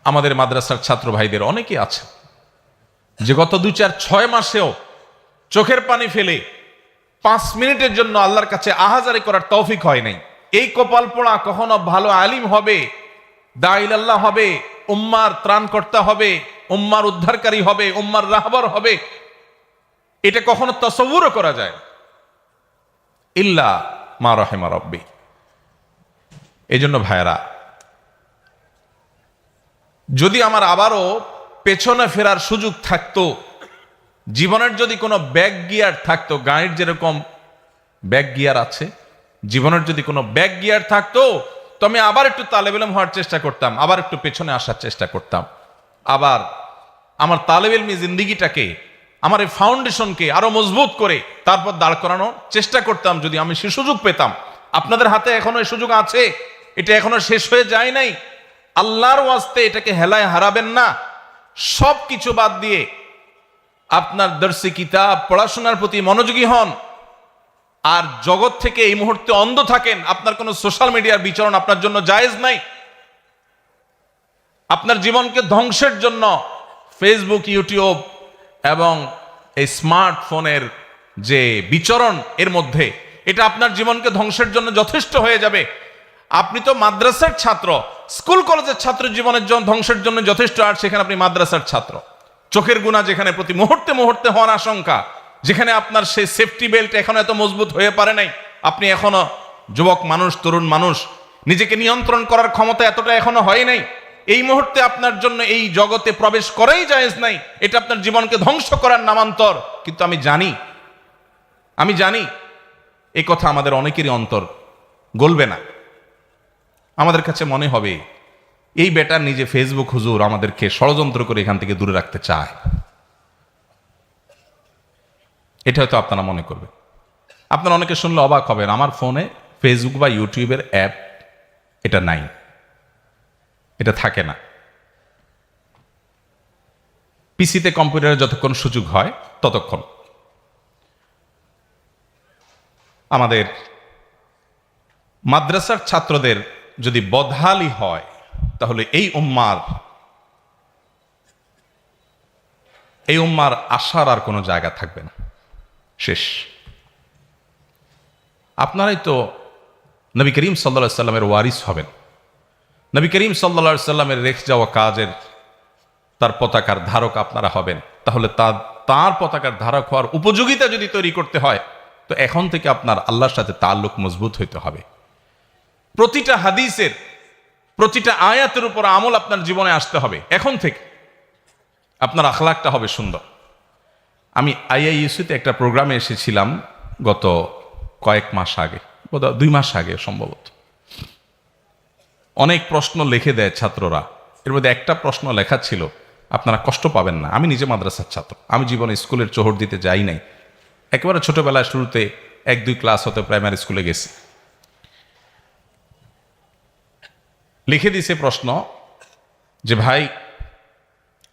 আমাদের মাদ্রাসার ছাত্র ভাইদের অনেকে আছে যে গত 2-4-6 মাসেও চোখের পানি ফেলে 5 মিনিটের জন্য আল্লাহর কাছে আহাজারি করার তৌফিক হয় নাই। এই কপাল পোড়া কখনো ভালো আলিম হবে, দাঈল আল্লাহ হবে, উম্মার ত্রাণকর্তা হবে, উম্মার উদ্ধারকারী হবে, উম্মার রাহবার হবে, এটা কখনো তাসাউরও করা যায় ইল্লা মা রাহিমা রাব্বি। এজন্য ভাইরা, যদি আমার আবারও পেছনে ফেরার সুযোগ থাকতো, জীবনের যদি কোনো ব্যাক গিয়ার থাকতো, গাড়ির যেরকম ব্যাক গিয়ার আছে, জীবনের যদি কোনো ব্যাক গিয়ার থাকতো, তো আমি আবার একটু তালেব ইলম হওয়ার চেষ্টা করতাম, আবার একটু পেছনে আসার চেষ্টা করতাম, আবার আমার তালেব ইলমি জিন্দিগিটাকে, আমার এই ফাউন্ডেশনকে আরো মজবুত করে তারপর দাঁড় করানোর চেষ্টা করতাম, যদি আমি সে সুযোগ পেতাম। আপনাদের হাতে এখনো এই সুযোগ আছে, এটা এখনো শেষ হয়ে যায় নাই। আল্লাহর ওয়াস্তে এটাকে হেলায় হারাবেন না। সব কিছু বাদ দিয়ে আপনার দর্শি কিতাব পড়াশোনার প্রতি মনোযোগী হন, আর জগৎ থেকে এই মুহূর্তে অন্ধ থাকেন। আপনার কোনো সোশ্যাল মিডিয়ার বিচরণ আপনার জন্য জায়েজ নাই। আপনার জীবনকে ধ্বংসের জন্য ফেসবুক, ইউটিউব এবং এই স্মার্টফোনের যে বিচরণ এর মধ্যে, এটা আপনার জীবনকে ধ্বংসের জন্য যথেষ্ট হয়ে যাবে। আপনি তো মাদ্রাসার ছাত্র, স্কুল কলেজের ছাত্র, জীবনের জন্য ধ্বংসের জন্য যথেষ্ট, আর সেখানে আপনি মাদ্রাসার ছাত্র। চোখের গুনাহ যেখানে প্রতি মুহূর্তে মুহূর্তে হওয়ার আশঙ্কা, যেখানে আপনার সেই সেফটি বেল্ট এখনো এত মজবুত হয়ে পারে নাই, আপনি এখনো যুবক মানুষ, তরুণ মানুষ, নিজেকে নিয়ন্ত্রণ করার ক্ষমতা এতটা এখনো হয় নাই, এই মুহূর্তে আপনার জন্য এই জগতে প্রবেশ করাই জায়েজ নাই। এটা আপনার জীবনকে ধ্বংস করার নামান্তর। কিন্তু আমি জানি এই কথা আমাদের অনেকেরই অন্তর গলবে না। আমাদের কাছে মনে হবে এই বেটা নিজে ফেসবুক হুজুর আমাদেরকে ষড়যন্ত্র করে এখান থেকে দূরে রাখতে চায়। এটা হয়তো আপনারা মনে করবে। আপনারা অনেকে শুনলে অবাক হবেন, আমার ফোনে ফেসবুক বা ইউটিউবের অ্যাপ এটা নাই। এটা থাকে না। পিসিতে কম্পিউটারে যতক্ষণ সুযোগ হয় ততক্ষণ। আমাদের মাদ্রাসার ছাত্রদের যদি বদহালি হয় তাহলে এই উম্মার আশার আর কোনো জায়গা থাকবে না, শেষ। আপনারাই তো নবী করিম সাল্লাল্লাহু আলাইহি সাল্লামের ওয়ারিস হবেন। নবী করিম সাল্লাল্লাহু আলাইহি সাল্লামের রেখে যাওয়া কাজের তার পতাকার ধারক আপনারা হবেন। তাহলে তার পতাকার ধারক হওয়ার উপযোগিতা যদি তৈরি করতে হয় তো এখন থেকে আপনার আল্লাহর সাথে তাল্লুক মজবুত হইতে হবে। প্রতিটা হাদিসের প্রতিটা আয়াতের উপর আমল আপনার জীবনে আসতে হবে। এখন থেকে আপনার আখলাকটা হবে সুন্দর। আমি আইআইইউসিতে একটা প্রোগ্রামে এসেছিলাম গত কয়েক মাস আগে, বোধহয় 2 মাস আগে সম্ভবত। অনেক প্রশ্ন লিখে দেয় ছাত্ররা, এর মধ্যে একটা প্রশ্ন লেখা ছিল, আপনারা কষ্ট পাবেন না, আমি নিজে মাদ্রাসার ছাত্র, আমি জীবনে স্কুলের চোহর দিতে যাই নাই, একেবারে ছোটবেলায় শুরুতে 1-2 ক্লাস হতে প্রাইমারি স্কুলে গেছি। লিখে দিয়েছে প্রশ্ন যে ভাই,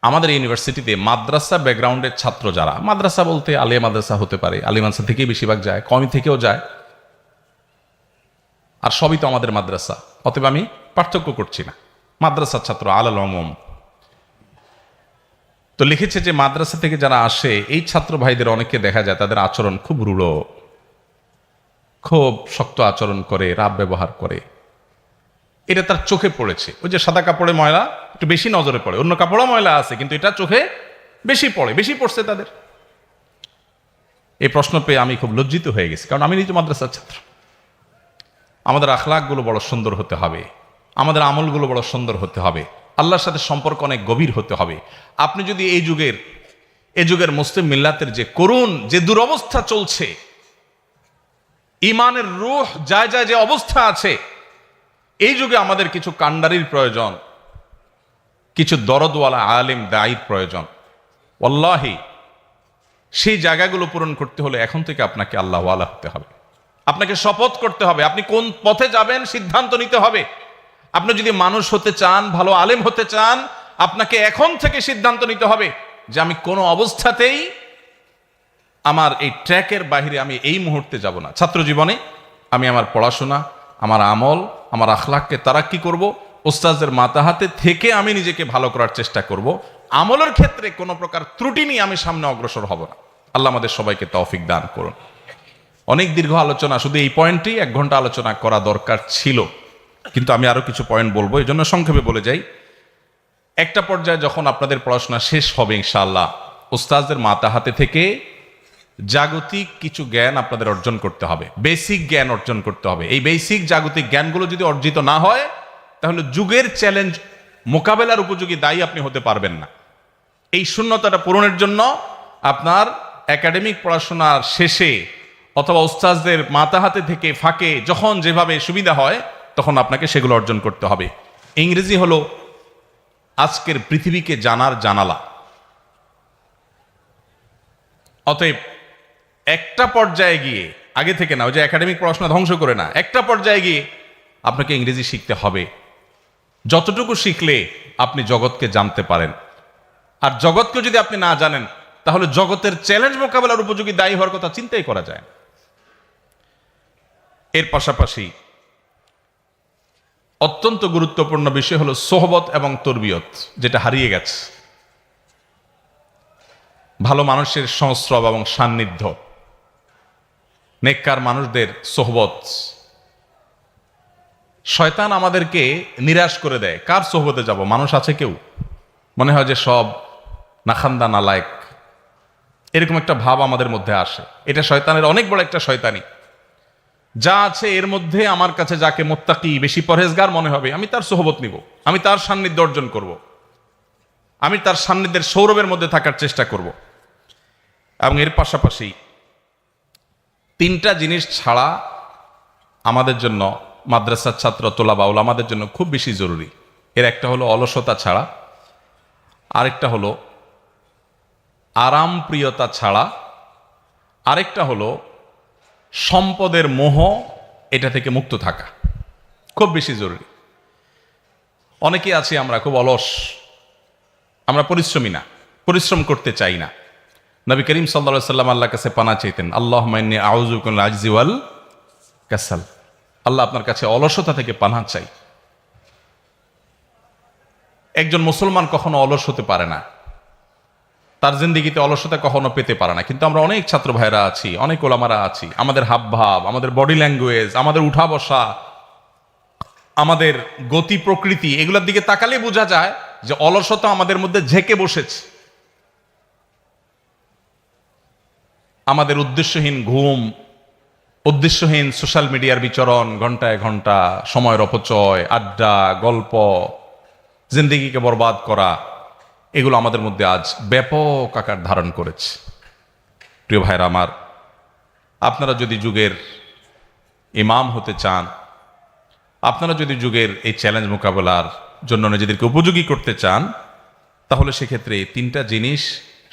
আমাদের ইউনিভার্সিটিতে মাদ্রাসা ব্যাকগ্রাউন্ডের ছাত্র যারা, মাদ্রাসা বলতে আলিয়া মাদ্রাসা হতে পারে, আলিয়া মাদ্রাসা থেকেই বেশিরভাগ যায়, কমি থেকেও যায়, আর সবই তো আমাদের মাদ্রাসা, অতএব আমি পার্থক্য করছি না, মাদ্রাসার ছাত্র আলাল উমুম। তো লিখেছে যে মাদ্রাসা থেকে যারা আসে এই ছাত্র ভাইদের অনেকে দেখা যায় তাদের আচরণ খুব রূঢ়, খুব শক্ত আচরণ করে, রাব ব্যবহার করে। এটা তার চোখে পড়েছে। ওই যে সাদা কাপড়ে ময়লা একটু বেশি নজরে পড়ে, অন্য কাপড়ও ময়লা আছে কিন্তু এটা চোখে বেশি পড়ছে তাদের। এই প্রশ্ন পেয়ে আমি খুব লজ্জিত হয়ে গেছি, কারণ আমি নিজে মাদ্রাসার ছাত্র। আমাদের আখলাকগুলো বড় সুন্দর হতে হবে, আমাদের আমলগুলো বড় সুন্দর হতে হবে, আল্লাহর সাথে সম্পর্ক অনেক গভীর হতে হবে। আপনি যদি এই যুগের মুসলিম মিল্লাতের যে করুণ যে দুরবস্থা চলছে, ইমানের রূহ যায় যে অবস্থা আছে, এই যুগে আমাদের কিছু কান্ডারির প্রয়োজন, কিছু দরদওয়ালা আলেম দায়ীর প্রয়োজন। ওয়াল্লাহি সেই জায়গাগুলো পূরণ করতে হলে এখন থেকে আপনাকে আল্লাহওয়ালা হতে হবে, আপনাকে শপথ করতে হবে, আপনি কোন পথে যাবেন সিদ্ধান্ত নিতে হবে। আপনি যদি মানুষ হতে চান, ভালো আলেম হতে চান, আপনাকে এখন থেকে সিদ্ধান্ত নিতে হবে যে আমি কোনো অবস্থাতেই আমার এই ট্র্যাকের বাইরে আমি এই মুহূর্তে যাব না। ছাত্র জীবনে আমি আমার পড়াশোনা, আমার আমল, আমার আখলাককে তারাক্কি করব, ওস্তাদের মাতাহাতে থেকে আমি নিজেকে ভালো করার চেষ্টা করব। আমলের ক্ষেত্রে কোনো প্রকার ত্রুটি নিয়ে আমি সামনে অগ্রসর হব না। আল্লাহ আমাদের সবাইকে তৌফিক দান করুন। অনেক দীর্ঘ আলোচনা, শুধু এই পয়েন্টেই 1 ঘন্টা আলোচনা করা দরকার ছিল, কিন্তু আমি আরো কিছু পয়েন্ট বলবো, এই জন্য সংক্ষেপে বলে যাই। একটা পর্যায়ে যখন আপনাদের পড়াশোনা শেষ হবে ইনশাআল্লাহ, ওস্তাদের মাতাহাতে থেকে জাগতিক কিছু জ্ঞান আপনাদের অর্জন করতে হবে, বেসিক জ্ঞান অর্জন করতে হবে। এই বেসিক জাগতিক জ্ঞানগুলো যদি অর্জিত না হয় তাহলে যুগের চ্যালেঞ্জ মোকাবেলার উপযোগী দায়ী আপনি হতে পারবেন না। এই শূন্যতাটা পূরণের জন্য আপনার একাডেমিক পড়াশোনার শেষে অথবা ওস্তাদের মাতাহাতে থেকে ফাঁকে যখন যেভাবে সুবিধা হয় তখন আপনাকে সেগুলো অর্জন করতে হবে। ইংরেজি হলো আজকের পৃথিবীকে জানার জানালা। অতএব একটা পর্যায়ে গিয়ে, আগে থেকে না, ওই যে একাডেমিক পড়াশোনা ধ্বংস করে না, একটা পর্যায়ে গিয়ে আপনাকে ইংরেজি শিখতে হবে। যতটুকু শিখলে আপনি জগৎকে জানতে পারেন, আর জগৎকে যদি আপনি না জানেন তাহলে জগতের চ্যালেঞ্জ মোকাবেলার উপযোগী দায়ী হওয়ার কথা চিন্তাই করা যায় না। এর পাশাপাশি অত্যন্ত গুরুত্বপূর্ণ বিষয় হলো সোহবত এবং তরবিয়ত, যেটা হারিয়ে গেছে। ভালো মানুষের সংস্রব এবং সান্নিধ্য, নেককার মানুষদের সোহবত। শয়তান আমাদেরকে নিরাশ করে দেয়, কার সোহবতে যাব? মানুষ আছে কেউ? মনে হয় যে সব নাখান্দা নালায়েক, এরকম একটা ভাব আমাদের মধ্যে আসে। এটা শয়তানের অনেক বড় একটা শয়তানি। যা আছে এর মধ্যে আমার কাছে যাকে মুত্তাকি, বেশি পরহেজগার মনে হবে, আমি তার সোহবত নিব, আমি তার সান্নিধ্য অর্জন করব, আমি তার সান্নিধ্যের সৌরভের মধ্যে থাকার চেষ্টা করব। এবং এর পাশাপাশি 3টা জিনিস ছাড়া আমাদের জন্য, মাদ্রাসার ছাত্র তোলাবা ওলামাদের জন্য খুব বেশি জরুরি। এর একটা হলো অলসতা ছাড়া, আরেকটা হলো আরাম প্রিয়তা ছাড়া, আরেকটা হলো সম্পদের মোহ, এটা থেকে মুক্ত থাকা, খুব বেশি জরুরি। অনেকেই আছি আমরা খুব অলস, আমরা পরিশ্রমী না, পরিশ্রম করতে চাই না। নবী করিম সাল্লাল্লাহু আলাইহি সাল্লাম আল্লাহর কাছে পানা চাইতেন, আল্লাহুম্মা ইন্নী আউযু বিকা মিনাল আজজি ওয়াল কাসাল। আল্লাহ আপনার কাছে অলসতা থেকে পানাহ চাই। একজন মুসলমান কখনো অলস হতে পারে না, তার জিন্দেগিতে অলসতা কখনো পেতে পারে না। কিন্তু আমরা অনেক ছাত্র ভাইরা আছি, অনেক ওলামারা আছি, আমাদের হাবভাব, আমাদের বডি ল্যাঙ্গুয়েজ, আমাদের উঠা বসা, আমাদের গতি প্রকৃতি, এগুলোর দিকে তাকালে বোঝা যায় যে অলসতা আমাদের মধ্যে ঝেঁকে বসেছে। আমাদের উদ্দেশ্যহীন ঘুম, উদ্দেশ্যহীন সোশ্যাল মিডিয়ার বিচরণ, ঘন্টায় ঘন্টা সময়ের অপচয়, আড্ডা, গল্প, জিন্দেগিকে বরবাদ করা, এগুলো আমাদের মধ্যে আজ ব্যাপক আকার ধারণ করেছে। প্রিয় ভাইরা আমার, আপনারা যদি যুগের ইমাম হতে চান, আপনারা যদি যুগের এই চ্যালেঞ্জ মোকাবেলার জন্য নিজেদেরকে উপযোগী করতে চান, তাহলে সেক্ষেত্রে এই তিনটা জিনিস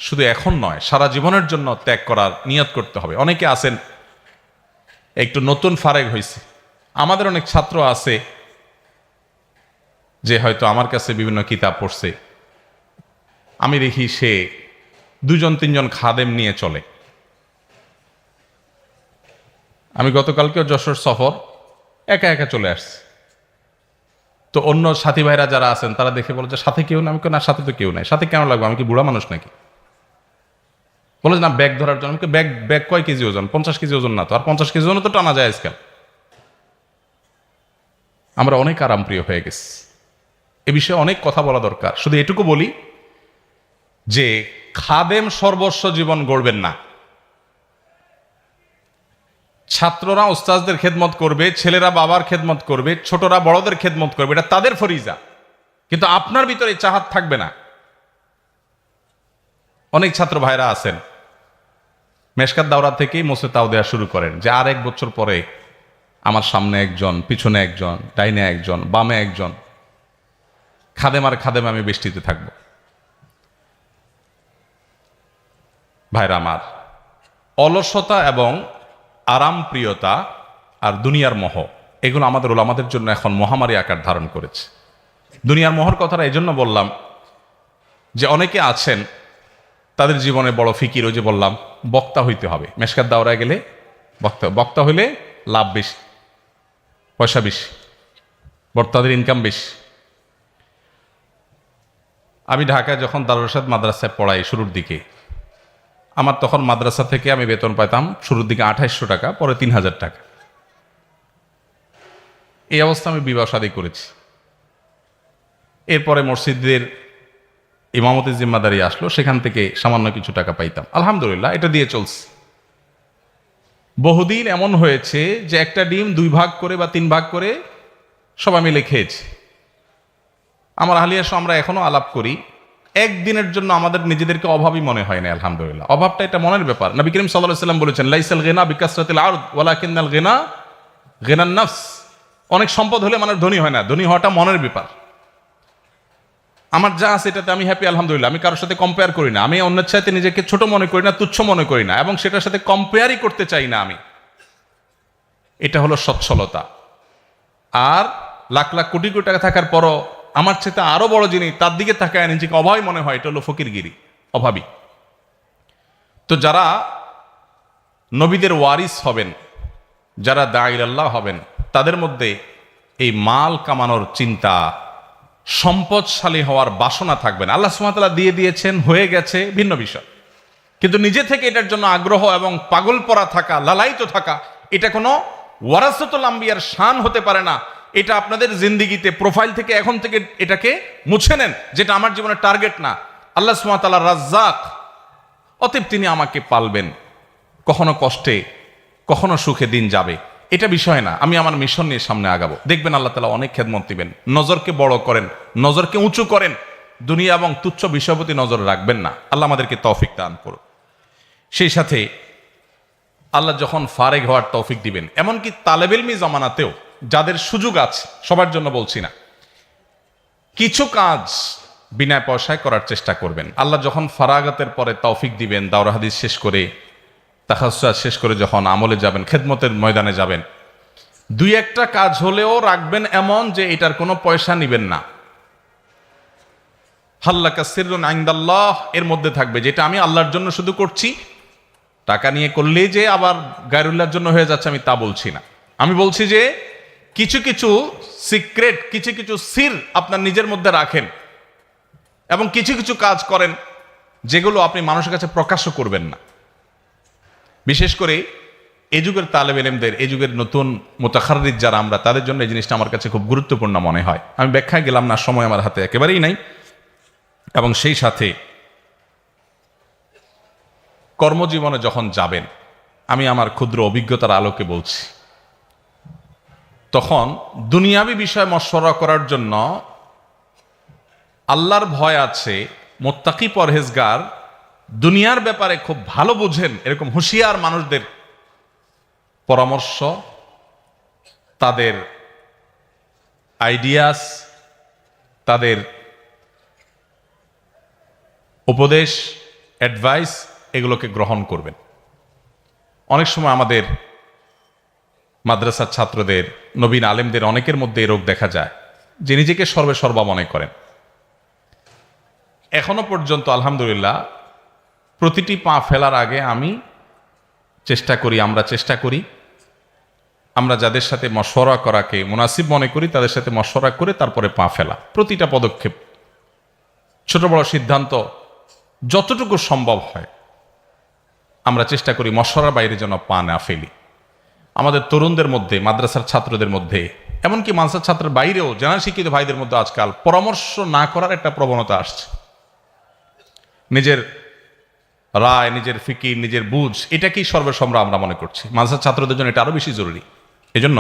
শুধু এখন নয়, সারা জীবনের জন্য ত্যাগ করার নিয়ত করতে হবে। অনেকে আছেন একটু নতুন ফারেগ হয়েছে, আমাদের অনেক ছাত্র আছে যে হয়তো আমার কাছে বিভিন্ন কিতাব পড়ছে, আমি দেখি সে 2-3 খাদেম নিয়ে চলে। আমি গতকালকেও যশোর সফর একা একা চলে আসছি, তো অন্য সাথী ভাইরা যারা আছেন তারা দেখে বলে যে সাথে কেউ না। আমি না, সাথে তো কেউ নাই, সাথে কেন লাগবে, আমি কি বুড়া মানুষ নাকি? বলে না ব্যাগ ধরার জন্য। আমাকে ব্যাগ ব্যাগ কয় কেজি ওজন? 50 কেজি ওজন না তো, আর 50 কেজি ওজন তো টানা যায় আজকাল। আমরা অনেক আরামপ্রিয় হয়ে গেছি, এ বিষয়ে অনেক কথা বলা দরকার। শুধু এটুকু বলি যে খাদেম সর্বস্ব জীবন গড়বেন না। ছাত্ররা উস্তাজদের খেদমত করবে, ছেলেরা বাবার খেদমত করবে, ছোটরা বড়দের খেদমত করবে, এটা তাদের ফরিজা, কিন্তু আপনার ভিতরে চাহাত থাকবে না। অনেক ছাত্র ভাইরা আছেন মেশকাত দাওরা থেকেই মোসে তাও দেওয়া শুরু করেন যে আর 1 বছর পরে আমার সামনে একজন, পিছনে একজন, ডাইনে একজন, বামে একজন, খাদেম আর খাদেম আমি বেষ্টিতে থাকবো। ভাইরা আমার, অলসতা এবং আরামপ্রিয়তা আর দুনিয়ার মোহ, এগুলো আমাদের ওলামাদের জন্য এখন মহামারী আকার ধারণ করেছে। দুনিয়ার মোহর কথাটা এই জন্য বললাম যে অনেকে আছেন তাদের জীবনে বড় ফিকির, ওই যে বললাম বক্তা হইতে হবে, মেশকাত দাওরায় গেলে বক্তা হইলে লাভ বেশি, পয়সা বেশি, বক্তাদের ইনকাম বেশি। আমি ঢাকায় যখন দারুল ইরশাদ মাদ্রাসায় পড়াই শুরুর দিকে, আমার তখন মাদ্রাসা থেকে আমি বেতন পাইতাম শুরুর দিকে 2800 টাকা, পরে 3000 টাকা। এই অবস্থা আমি বিবাহ শাদী করেছি। এরপরে মসজিদের ইমামতির জিম্মাদারি আসলো, সেখান থেকে সামান্য কিছু টাকা পাইতাম, আলহামদুলিল্লাহ এটা দিয়ে চলছে। বহুদিন এমন হয়েছে যে একটা ডিম 2 ভাগ করে বা 3 ভাগ করে সবাই মিলে খেয়েছি। আমার আহলিয়া আমরা এখনো আলাপ করি, একদিনের জন্য আমাদের নিজেদেরকে অভাবী মনে হয় না, আলহামদুলিল্লাহ। অভাবটা এটা মনের ব্যাপার। নবী করিম সাল্লাল্লাহু আলাইহি ওয়াসাল্লাম বলেছেন, লাইসাল গিনা বিকাসরাতিল আরদ ওয়ালাকিন্নাল গিনা গিনান নাফস। অনেক সম্পদ হলে মানুষ ধনী হয় না, ধনী হওয়াটা মনের ব্যাপার। আমার যা আছে এটাতে আমি হ্যাপি, আলহামদুলিল্লাহ। আমি কারোর সাথে কম্পেয়ার করি না, আমি অন্যের চাইতে নিজেকে ছোট মনে করি না, তুচ্ছ মনে করি না, এবং সেটার সাথে কম্পেয়ারই করতে চাই না আমি। এটা হলো সচ্ছলতা। আর লাখ লাখ কোটি কোটি টাকা থাকার পরও আমার চাইতে আরো বড় যিনি, তার দিকে তাকায় নিজেকে অভাবী মনে হয়, এটা হলো ফকিরগিরি, অভাবী। তো যারা নবীদের ওয়ারিস হবেন, যারা দাঈ আল্লাহ হবেন, তাদের মধ্যে এই মাল কামানোর চিন্তা, সম্পদশালী হওয়ার বাসনা থাকবে না। আল্লাহ সুবহানাহু ওয়া তাআলা দিয়ে দিয়েছেন, হয়ে গেছে, ভিন্ন বিষয়। কিন্তু নিজে থেকে এটার জন্য আগ্রহ এবং পাগল পরা থাকা, লালায়িত থাকা, এটা কোনো ওয়ারাসাতুল আম্বিয়ার শান হতে পারে না। এটা আপনাদের জিন্দেগিতে প্রোফাইল থেকে এখন থেকে এটাকে মুছে নেন, যেটা আমার জীবনের টার্গেট না। আল্লাহ সুবহানাহু ওয়া তাআলা রাজ্জাক, অতএব তিনি আমাকে পালবেন, কখনো কষ্টে কখনো সুখে দিন যাবে, এটা বিষয় না। আমি আমার মিশন নিয়ে সামনে আগাবো, দেখবেন আল্লাহ তাআলা অনেক খেদমত দিবেন। নজরকে বড় করেন, নজরকে উঁচু করেন, দুনিয়া এবং তুচ্ছ বিষয়ের প্রতি নজর রাখবেন না। আল্লাহ আমাদেরকে তৌফিক দান করুন। সেই সাথে আল্লাহ যখন ফারেগ হওয়ার তৌফিক দিবেন, এমনকি তালেবে ইলমি জামানাতেও যাদের সুযোগ আছে, সবার জন্য বলছি না, কিছু কাজ বিনা পয়সায় করার চেষ্টা করবেন। আল্লাহ যখন ফারাগাতের পরে তৌফিক দিবেন, দাওরা হাদিস শেষ করে, তাখাসসুস শেষ করে যখন আমলে যাবেন, খেদমতের ময়দানে যাবেন, 2-1টা কাজ হলেও রাখবেন এমন যে এটার কোনো পয়সা নিবেন না। হাল্লাকা সিররুন ইনদাল্লাহ এর মধ্যে থাকবে, যেটা আমি আল্লাহর জন্য শুধু করছি। টাকা নিয়ে করলেই যে আবার গায়রুল্লাহর জন্য হয়ে যাচ্ছে আমি তা বলছি না। আমি বলছি যে কিছু কিছু সিক্রেট, কিছু কিছু সির আপনার নিজের মধ্যে রাখেন এবং কিছু কিছু কাজ করেন যেগুলো আপনি মানুষের কাছে প্রকাশ্য করবেন না। বিশেষ করে এই যুগের তালেব ইলমদের, এই যুগের নতুন মুতাখাররিজ যারা আমরা, তাদের জন্য এই জিনিসটা আমার কাছে খুব গুরুত্বপূর্ণ মনে হয়। আমি ব্যাখ্যায় গেলাম না, সময় আমার হাতে একেবারেই নাই। এবং সেই সাথে কর্মজীবনে যখন যাবেন, আমি আমার ক্ষুদ্র অভিজ্ঞতার আলোকে বলছি, তখন দুনিয়াবী বিষয় মশওয়ারা করার জন্য আল্লাহর ভয় আছে, মুত্তাকি পরহেজগার, দুনিয়ার ব্যাপারে খুব ভালো বুঝেন এরকম হুঁশিয়ার মানুষদের পরামর্শ, তাদের আইডিয়াস, তাদের উপদেশ, অ্যাডভাইস, এগুলোকে গ্রহণ করবেন। অনেক সময় আমাদের মাদ্রাসার ছাত্রদের, নবীন আলেমদের অনেকের মধ্যে এই রোগ দেখা যায় যে নিজেকে সর্বে সর্বা মনে করেন। এখনো পর্যন্ত আলহামদুলিল্লাহ প্রতিটি পা ফেলার আগে আমি চেষ্টা করি, আমরা চেষ্টা করি, আমরা যাদের সাথে মশওয়ারা করাকে মুনাসিব মনে করি তাদের সাথে মশওয়ারা করে তারপরে পা ফেলা। প্রতিটা পদক্ষেপ, ছোট বড় সিদ্ধান্ত যতটুকু সম্ভব হয় আমরা চেষ্টা করি মশওয়ারার বাইরে যেন পা না ফেলি। আমাদের তরুণদের মধ্যে, মাদ্রাসার ছাত্রদের মধ্যে, এমনকি মাদ্রাসার ছাত্রের বাইরেও জেনারেল শিক্ষিত ভাইদের মধ্যে আজকাল পরামর্শ না করার একটা প্রবণতা আসছে। নিজের রায়, নিজের ফিকির, নিজের বুঝ, এটাকেই সর্বসম্রা আমরা মনে করছি। মাদ্রাসার ছাত্রদের জন্য এটা আরো বেশি জরুরি। এজন্য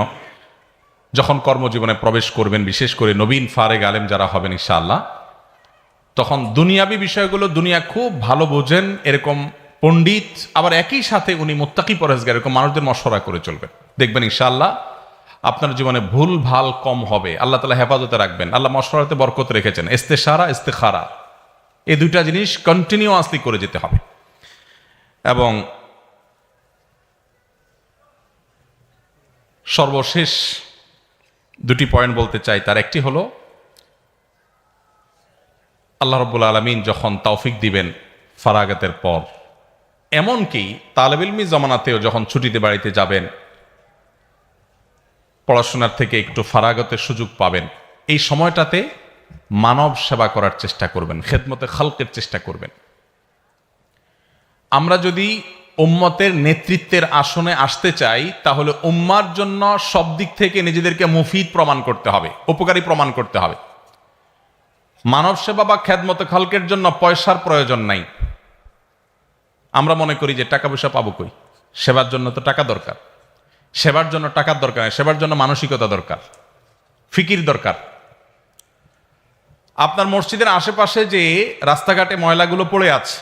যখন কর্মজীবনে প্রবেশ করবেন, বিশেষ করে নবীন ফারেগ আলেম যারা হবেন ইনশাআল্লাহ, তখন দুনিয়াবী বিষয়গুলো দুনিয়া খুব ভালো বোঝেন এরকম পণ্ডিত, আবার একই সাথে উনি মুত্তাকি পরহেজগার এরকম মানুষদের মশওয়ারা করে চলবেন। দেখবেন ইনশাআল্লাহ আপনার জীবনে ভুল ভাল কম হবে, আল্লাহ তাআলা হেফাজতে রাখবেন। আল্লাহ মশওয়ারাতে বরকত রেখেছেন। ইস্তেশারা, ইস্তেখারা, এই দুইটা জিনিস কন্টিনিউয়াসলি করে যেতে হবে। এবং সর্বশেষ দুটি পয়েন্ট বলতে চাই। তার একটি হলো, আল্লাহ রাব্বুল আলামিন যখন তৌফিক দিবেন ফারাগাতের পর, এমনকি তালেব ইলমি জমানাতেও যখন ছুটিতে বাড়িতে যাবেন, পড়াশোনার থেকে একটু ফারাগতের সুযোগ পাবেন, এই সময়টাতে মানব সেবা করার চেষ্টা করবেন, খেদমতে খালকের চেষ্টা করবেন। আমরা যদি উম্মতের নেতৃত্বের আসনে আসতে চাই তাহলে উম্মার জন্য সব দিক থেকে নিজেদেরকে মুফিদ প্রমাণ করতে হবে, উপকারী প্রমাণ করতে হবে। মানব সেবা বা খেদমতে খালকের জন্য পয়সার প্রয়োজন নাই। আমরা মনে করি যে টাকা পয়সা পাবো কই, সেবার জন্য তো টাকা দরকার। সেবার জন্য টাকার দরকার নেই, সেবার জন্য মানসিকতা দরকার, ফিকির দরকার। আপনার মসজিদের আশেপাশে যে রাস্তাঘাটে ময়লাগুলো পড়ে আছে,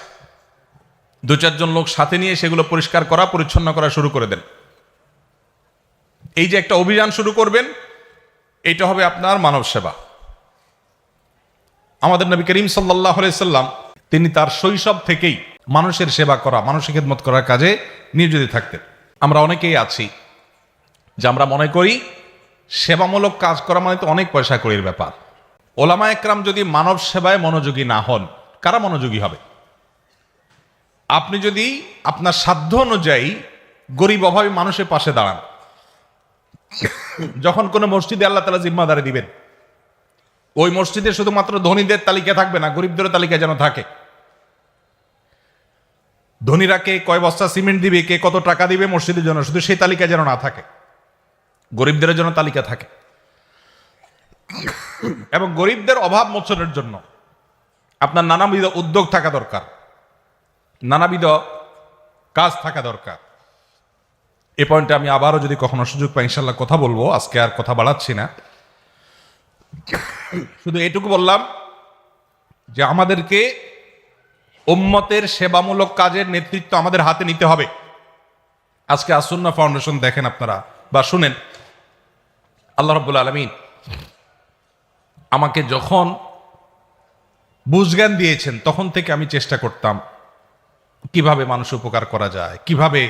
দু চারজন লোক সাথে নিয়ে সেগুলো পরিষ্কার করা, পরিচ্ছন্ন করা শুরু করে দেন। এই যে একটা অভিযান শুরু করবেন, এইটা হবে আপনার মানব সেবা। আমাদের নবী করিম সাল্লাল্লাহু আলাইহি সাল্লাম তিনি তার শৈশব থেকেই মানুষের সেবা করা, মানুষের খেদমত করার কাজে নিয়োজিত থাকতেন। আমরা অনেকেই আছি যে আমরা মনে করি সেবামূলক কাজ করা মানে তো অনেক পয়সা কড়ির ব্যাপার। ওলামা একরাম যদি মানব সেবায় মনোযোগী না হন, কারা মনোযোগী হবে? আপনি যদি আপনার সাধ্য অনুযায়ী গরিব অভাবী মানুষের পাশে দাঁড়ান, যখন কোনো মসজিদে আল্লাহ তাআলা জিম্মাদারি দিবেন, ওই মসজিদে শুধুমাত্র ধনীদের তালিকা থাকবে না, গরিবদের তালিকা যেন থাকে। ধনীরা কে কয় বস্তা সিমেন্ট দিবে, কে কত টাকা দিবে মসজিদের জন্য, শুধু সেই তালিকা যেন না থাকে, গরিবদের জন্য তালিকা থাকে। এবং গরিবদের অভাব মোচনের জন্য আপনার নানাবিধ উদ্যোগ থাকা দরকার, নানাবিধ কাজ থাকা দরকার। এ পয়েন্টে আমি আবারও যদি কখনো সুযোগ পাই ইনশাল্লাহ কথা বলবো, আজকে আর কথা বাড়াচ্ছি না। শুধু এটুকু বললাম যে আমাদেরকে উম্মতের সেবামূলক কাজের নেতৃত্ব আমাদের হাতে নিতে হবে। আজকে আসুন্নাহ ফাউন্ডেশন দেখেন আপনারা বা শুনেন, আল্লাহ রাব্বুল আলামিন আমাকে যখন বুঝজ্ঞান দিয়েছেন তখন থেকে আমি চেষ্টা করতাম কিভাবে মানুষ উপকার করা যায়, কিভাবে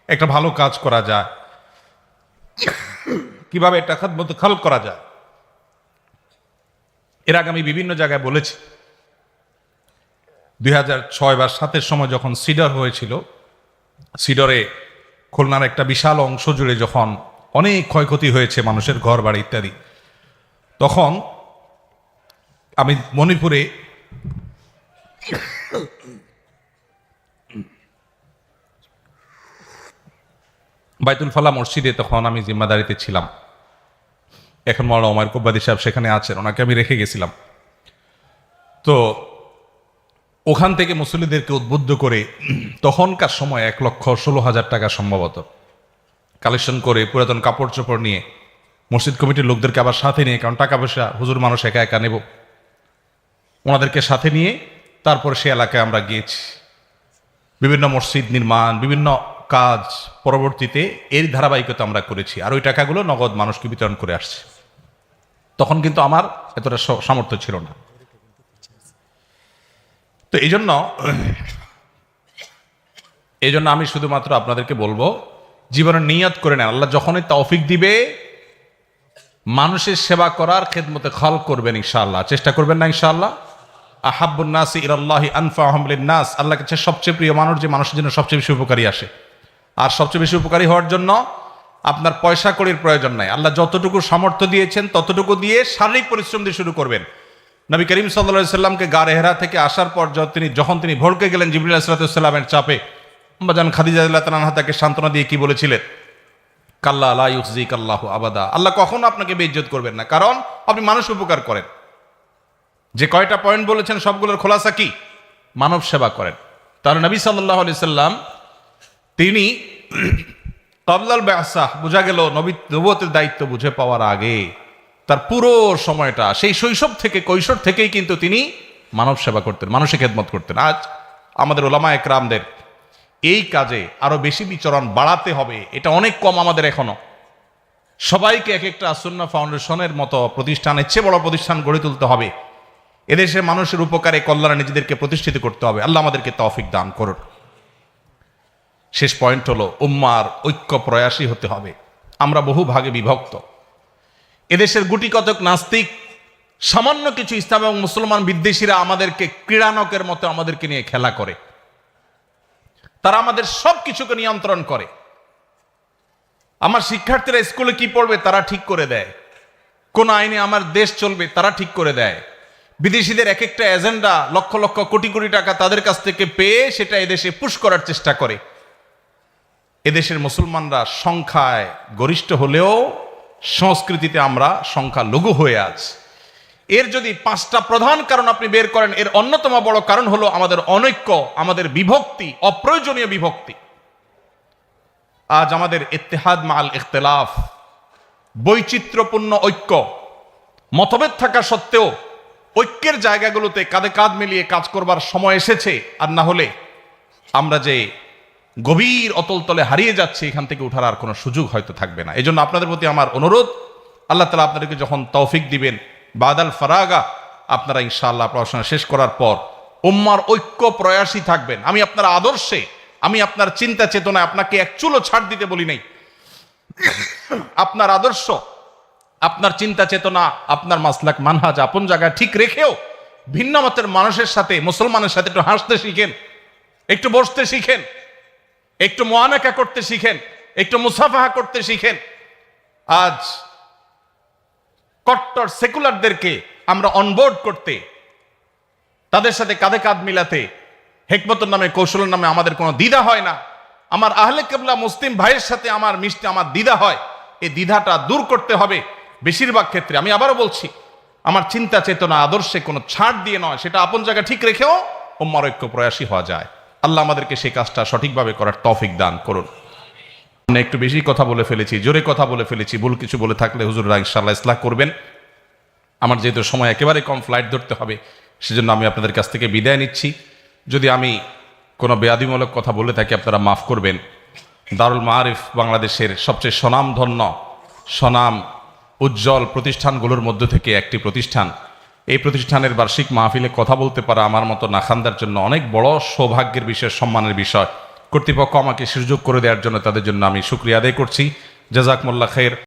একটা ভালো কাজ করা যায়, কিভাবে একটা খেদমতে খালক করা যায়। এর আগে আমি বিভিন্ন জায়গায় বলেছি 2006 বা 2007 সময় যখন সিডর হয়েছিল, সিডরে খুলনার একটা বিশাল অংশ জুড়ে যখন অনেক ক্ষয়ক্ষতি হয়েছে মানুষের ঘর বাড়ি ইত্যাদি, তখন আমি মণিপুরে বাইতুল ফালা মসজিদে তখন আমি জিম্মাদারিতে ছিলাম। এখন মাওলানা ওমর কুব্বাদি সাহেব সেখানে আছেন, ওনাকে আমি রেখে গেছিলাম। তো ওখান থেকে মুসল্লিদেরকে উদ্বুদ্ধ করে তখনকার সময় 1,16,000 টাকা সম্ভবত কালেকশন করে পুরাতন কাপড় চোপড় নিয়ে মসজিদ কমিটির লোকদেরকে আবার সাথে নিয়ে, কারণ টাকা পয়সা হুজুর মানুষ একা একা নেব, ওনাদেরকে সাথে নিয়ে তারপর সে এলাকায় আমরা গিয়েছি। বিভিন্ন মসজিদ নির্মাণ, বিভিন্ন কাজ পরবর্তীতে এর ধারাবাহিকতা আমরা করেছি, আর ওই টাকাগুলো নগদ মানুষকে বিতরণ করে আসছে। তখন কিন্তু আমার এতটা সামর্থ্য ছিল না। তো এই জন্য আমি শুধুমাত্র আপনাদেরকে বলবো, জীবনে নিয়ত করে নেন, আল্লাহ যখনই তৌফিক দিবে মানুষের সেবা করার খেদমতে খলক করবেন ইনশাআল্লাহ। চেষ্টা করবেন না ইনশাআল্লাহ? আহাব্বুন নাসি ইলাল্লাহি আনফাহুম লিন-নাস, আল্লাহর কাছে সবচেয়ে প্রিয় মানুষ যে মানুষের জন্য সবচেয়ে বেশি উপকারী আসে। আর সবচেয়ে বেশি উপকারী হওয়ার জন্য আপনার পয়সা কড়ির প্রয়োজন নাই। আল্লাহ যতটুকু সামর্থ্য দিয়েছেন ততটুকু দিয়ে শারীরিক পরিশ্রম দিয়ে শুরু করবেন। নবী করিম সাল্লাল্লাহু আলাইহি সাল্লামকে গারে হেরা থেকে আসার পর যখন তিনি ভড়কে গেলেন জিবরিল আলাইহিস সালামের চাপে, আম্মাজান খাদিজা রাদিয়াল্লাহু তাআলা তাকে সান্ত্বনা দিয়ে কি বলেছিলেন? কাল্লা লা ইউখজিকাল্লাহু আবাদা, আল্লাহ কখনো আপনাকে বেইজ্জত করবেন না, কারণ আপনি মানুষ উপকার করেন। যে কয়টা পয়েন্ট বলেছেন সবগুলোর খোলাসা কি? মানব সেবা করেন। তাহলে নবী সাল্লাল্লাহু আলাইহি সাল্লাম তিনি ক্বাবলাল বা'সাহ, বোঝা গেল নবুয়তের দায়িত্ব বুঝে পাওয়ার আগে তার পুরো সময়টা, সেই শৈশব থেকে কৈশোর থেকেই কিন্তু তিনি মানব সেবা করতেন, মানুষের খেদমত করতেন। আজ আমাদের ওলামায়ে কেরামদের এই কাজে আরো বেশি বিচরণ বাড়াতে হবে, এটা অনেক কম আমাদের এখনো। সবাইকে এক একটা সুন্নাহ ফাউন্ডেশনের মতো প্রতিষ্ঠানের চেয়ে বড় প্রতিষ্ঠান গড়ে তুলতে হবে। এদেশে মানুষের উপকারে কল্যাণে নিজেদেরকে প্রতিষ্ঠিত করতে হবে। আল্লাহ আমাদেরকে তৌফিক দান করুন। শেষ পয়েন্ট হলো, উম্মার ঐক্য প্রয়াসী হতে হবে। আমরা বহু ভাগে বিভক্ত। এদেশের গুটি কতক নাস্তিক, সামান্য কিছু ইসলাম এবং মুসলমান বিদ্বেষীরা আমাদেরকে ক্রীড়ানকের মতো আমাদেরকে নিয়ে খেলা করে। তারা আমাদের সব কিছুকে নিয়ন্ত্রণ করে। আমার শিক্ষার্থীরা স্কুলে কি পড়বে তারা ঠিক করে দেয়, কোন আইনে আমার দেশ চলবে তারা ঠিক করে দেয়। বিদেশিদের এক একটা এজেন্ডা, লক্ষ লক্ষ কোটি কোটি টাকা তাদের কাছ থেকে পেয়ে সেটা এদেশে পুশ করার চেষ্টা করে। এদেশের মুসলমানরা সংখ্যায় গরিষ্ঠ হলেও সংস্কৃতিতে আমরা সংখ্যা লঘু হয়ে আছি। এর যদি 5টা প্রধান কারণ আপনি বের করেন, এর অন্যতম বড় কারণ হলো আমাদের অনৈক্য, আমাদের বিভক্তি, অপ্রয়োজনীয় বিভক্তি। আজ আমাদের ইত্তেহাদ মাল ইখতিলাফ, বৈচিত্র্যপূর্ণ ঐক্য, মতভেদ থাকা সত্ত্বেও ঐক্যের জায়গাগুলোতে কাঁধে কাঁধ মিলিয়ে কাজ করবার সময় এসেছে। আর না হলে আমরা যে গভীর অতলতলে হারিয়ে যাচ্ছে, এখান থেকে ওঠার আর কোনো সুযোগ হয়তো থাকবে না। এজন্য আপনাদের প্রতি আমার অনুরোধ, আল্লাহ তাআলা আপনাদেরকে যখন তৌফিক দিবেন, বাদাল ফারাগা, আপনারা ইনশাআল্লাহ পড়াশোনা শেষ করার পর উম্মার ঐক্য প্রয়াসী থাকবেন। আমি আপনার আদর্শে, আমি আপনার চিন্তা চেতনায় আপনাকে এক চুলও ছাড় দিতে বলি নাই। আপনার আদর্শ, আপনার চিন্তা চেতনা, আপনার মাসলাক মানহাজ আপন জায়গায় ঠিক রেখেও ভিন্ন মতের মানুষের সাথে, মুসলমানের সাথে একটু হাসতে শিখেন, একটু বসতে শিখেন, একটু মুআনাকা করতে শিখেন, একটু মুসাফাহা করতে শিখেন। আজ কট্টর সেকুলারদেরকে আমরা অনবোর্ড করতে, তাদের সাথে কাঁধে কাঁধ মিলাতে হিকমতের নামে, কৌশলের নামে আমাদের কোনো দ্বিধা হয় না। আমার আহলে কিবলা মুসলিম ভাইয়ের সাথে আমার দ্বিধা হয়। এই দ্বিধাটা দূর করতে হবে। বেশিরভাগ ক্ষেত্রে আমি আবারও বলছি, আমার চিন্তা চেতনা আদর্শে কোনো ছাড় দিয়ে নয়, সেটা আপন জায়গা ঠিক রেখেও উম্মার ঐক্য প্রয়াসী হওয়া যায়। আল্লাহ আমাদেরকে সেই কাজটা সঠিকভাবে করার তৌফিক দান করুন। একটু বেশি কথা বলে ফেলেছি, জোরে কথা বলে ফেলেছি, ভুল কিছু বলে থাকলে হুজুররা ইনশাআল্লাহ ইসলাহ করবেন। আমার যেহেতু সময় একেবারে কম, ফ্লাইট ধরতে হবে, সেজন্য আমি আপনাদের কাছ থেকে বিদায় নিচ্ছি। যদি আমি কোনো বেয়াদবিমূলক কথা বলে থাকি আপনারা মাফ করবেন। দারুল মাআরিফ বাংলাদেশের সবচেয়ে স্বনামধন্য, স্বনাম উজ্জ্বল প্রতিষ্ঠানগুলোর মধ্য থেকে একটি প্রতিষ্ঠান। এই প্রতিষ্ঠানের বার্ষিক মাহফিলে কথা বলতে পারা আমার মতো নাখান্দার জন্য অনেক বড় সৌভাগ্যের বিষয়, সম্মানের বিষয়। কর্তৃপক্ষ আমাকে সুযোগ করে দেওয়ার জন্য তাদের জন্য আমি শুকরিয়া আদায় করছি। জাযাকুমুল্লাহ খাইর।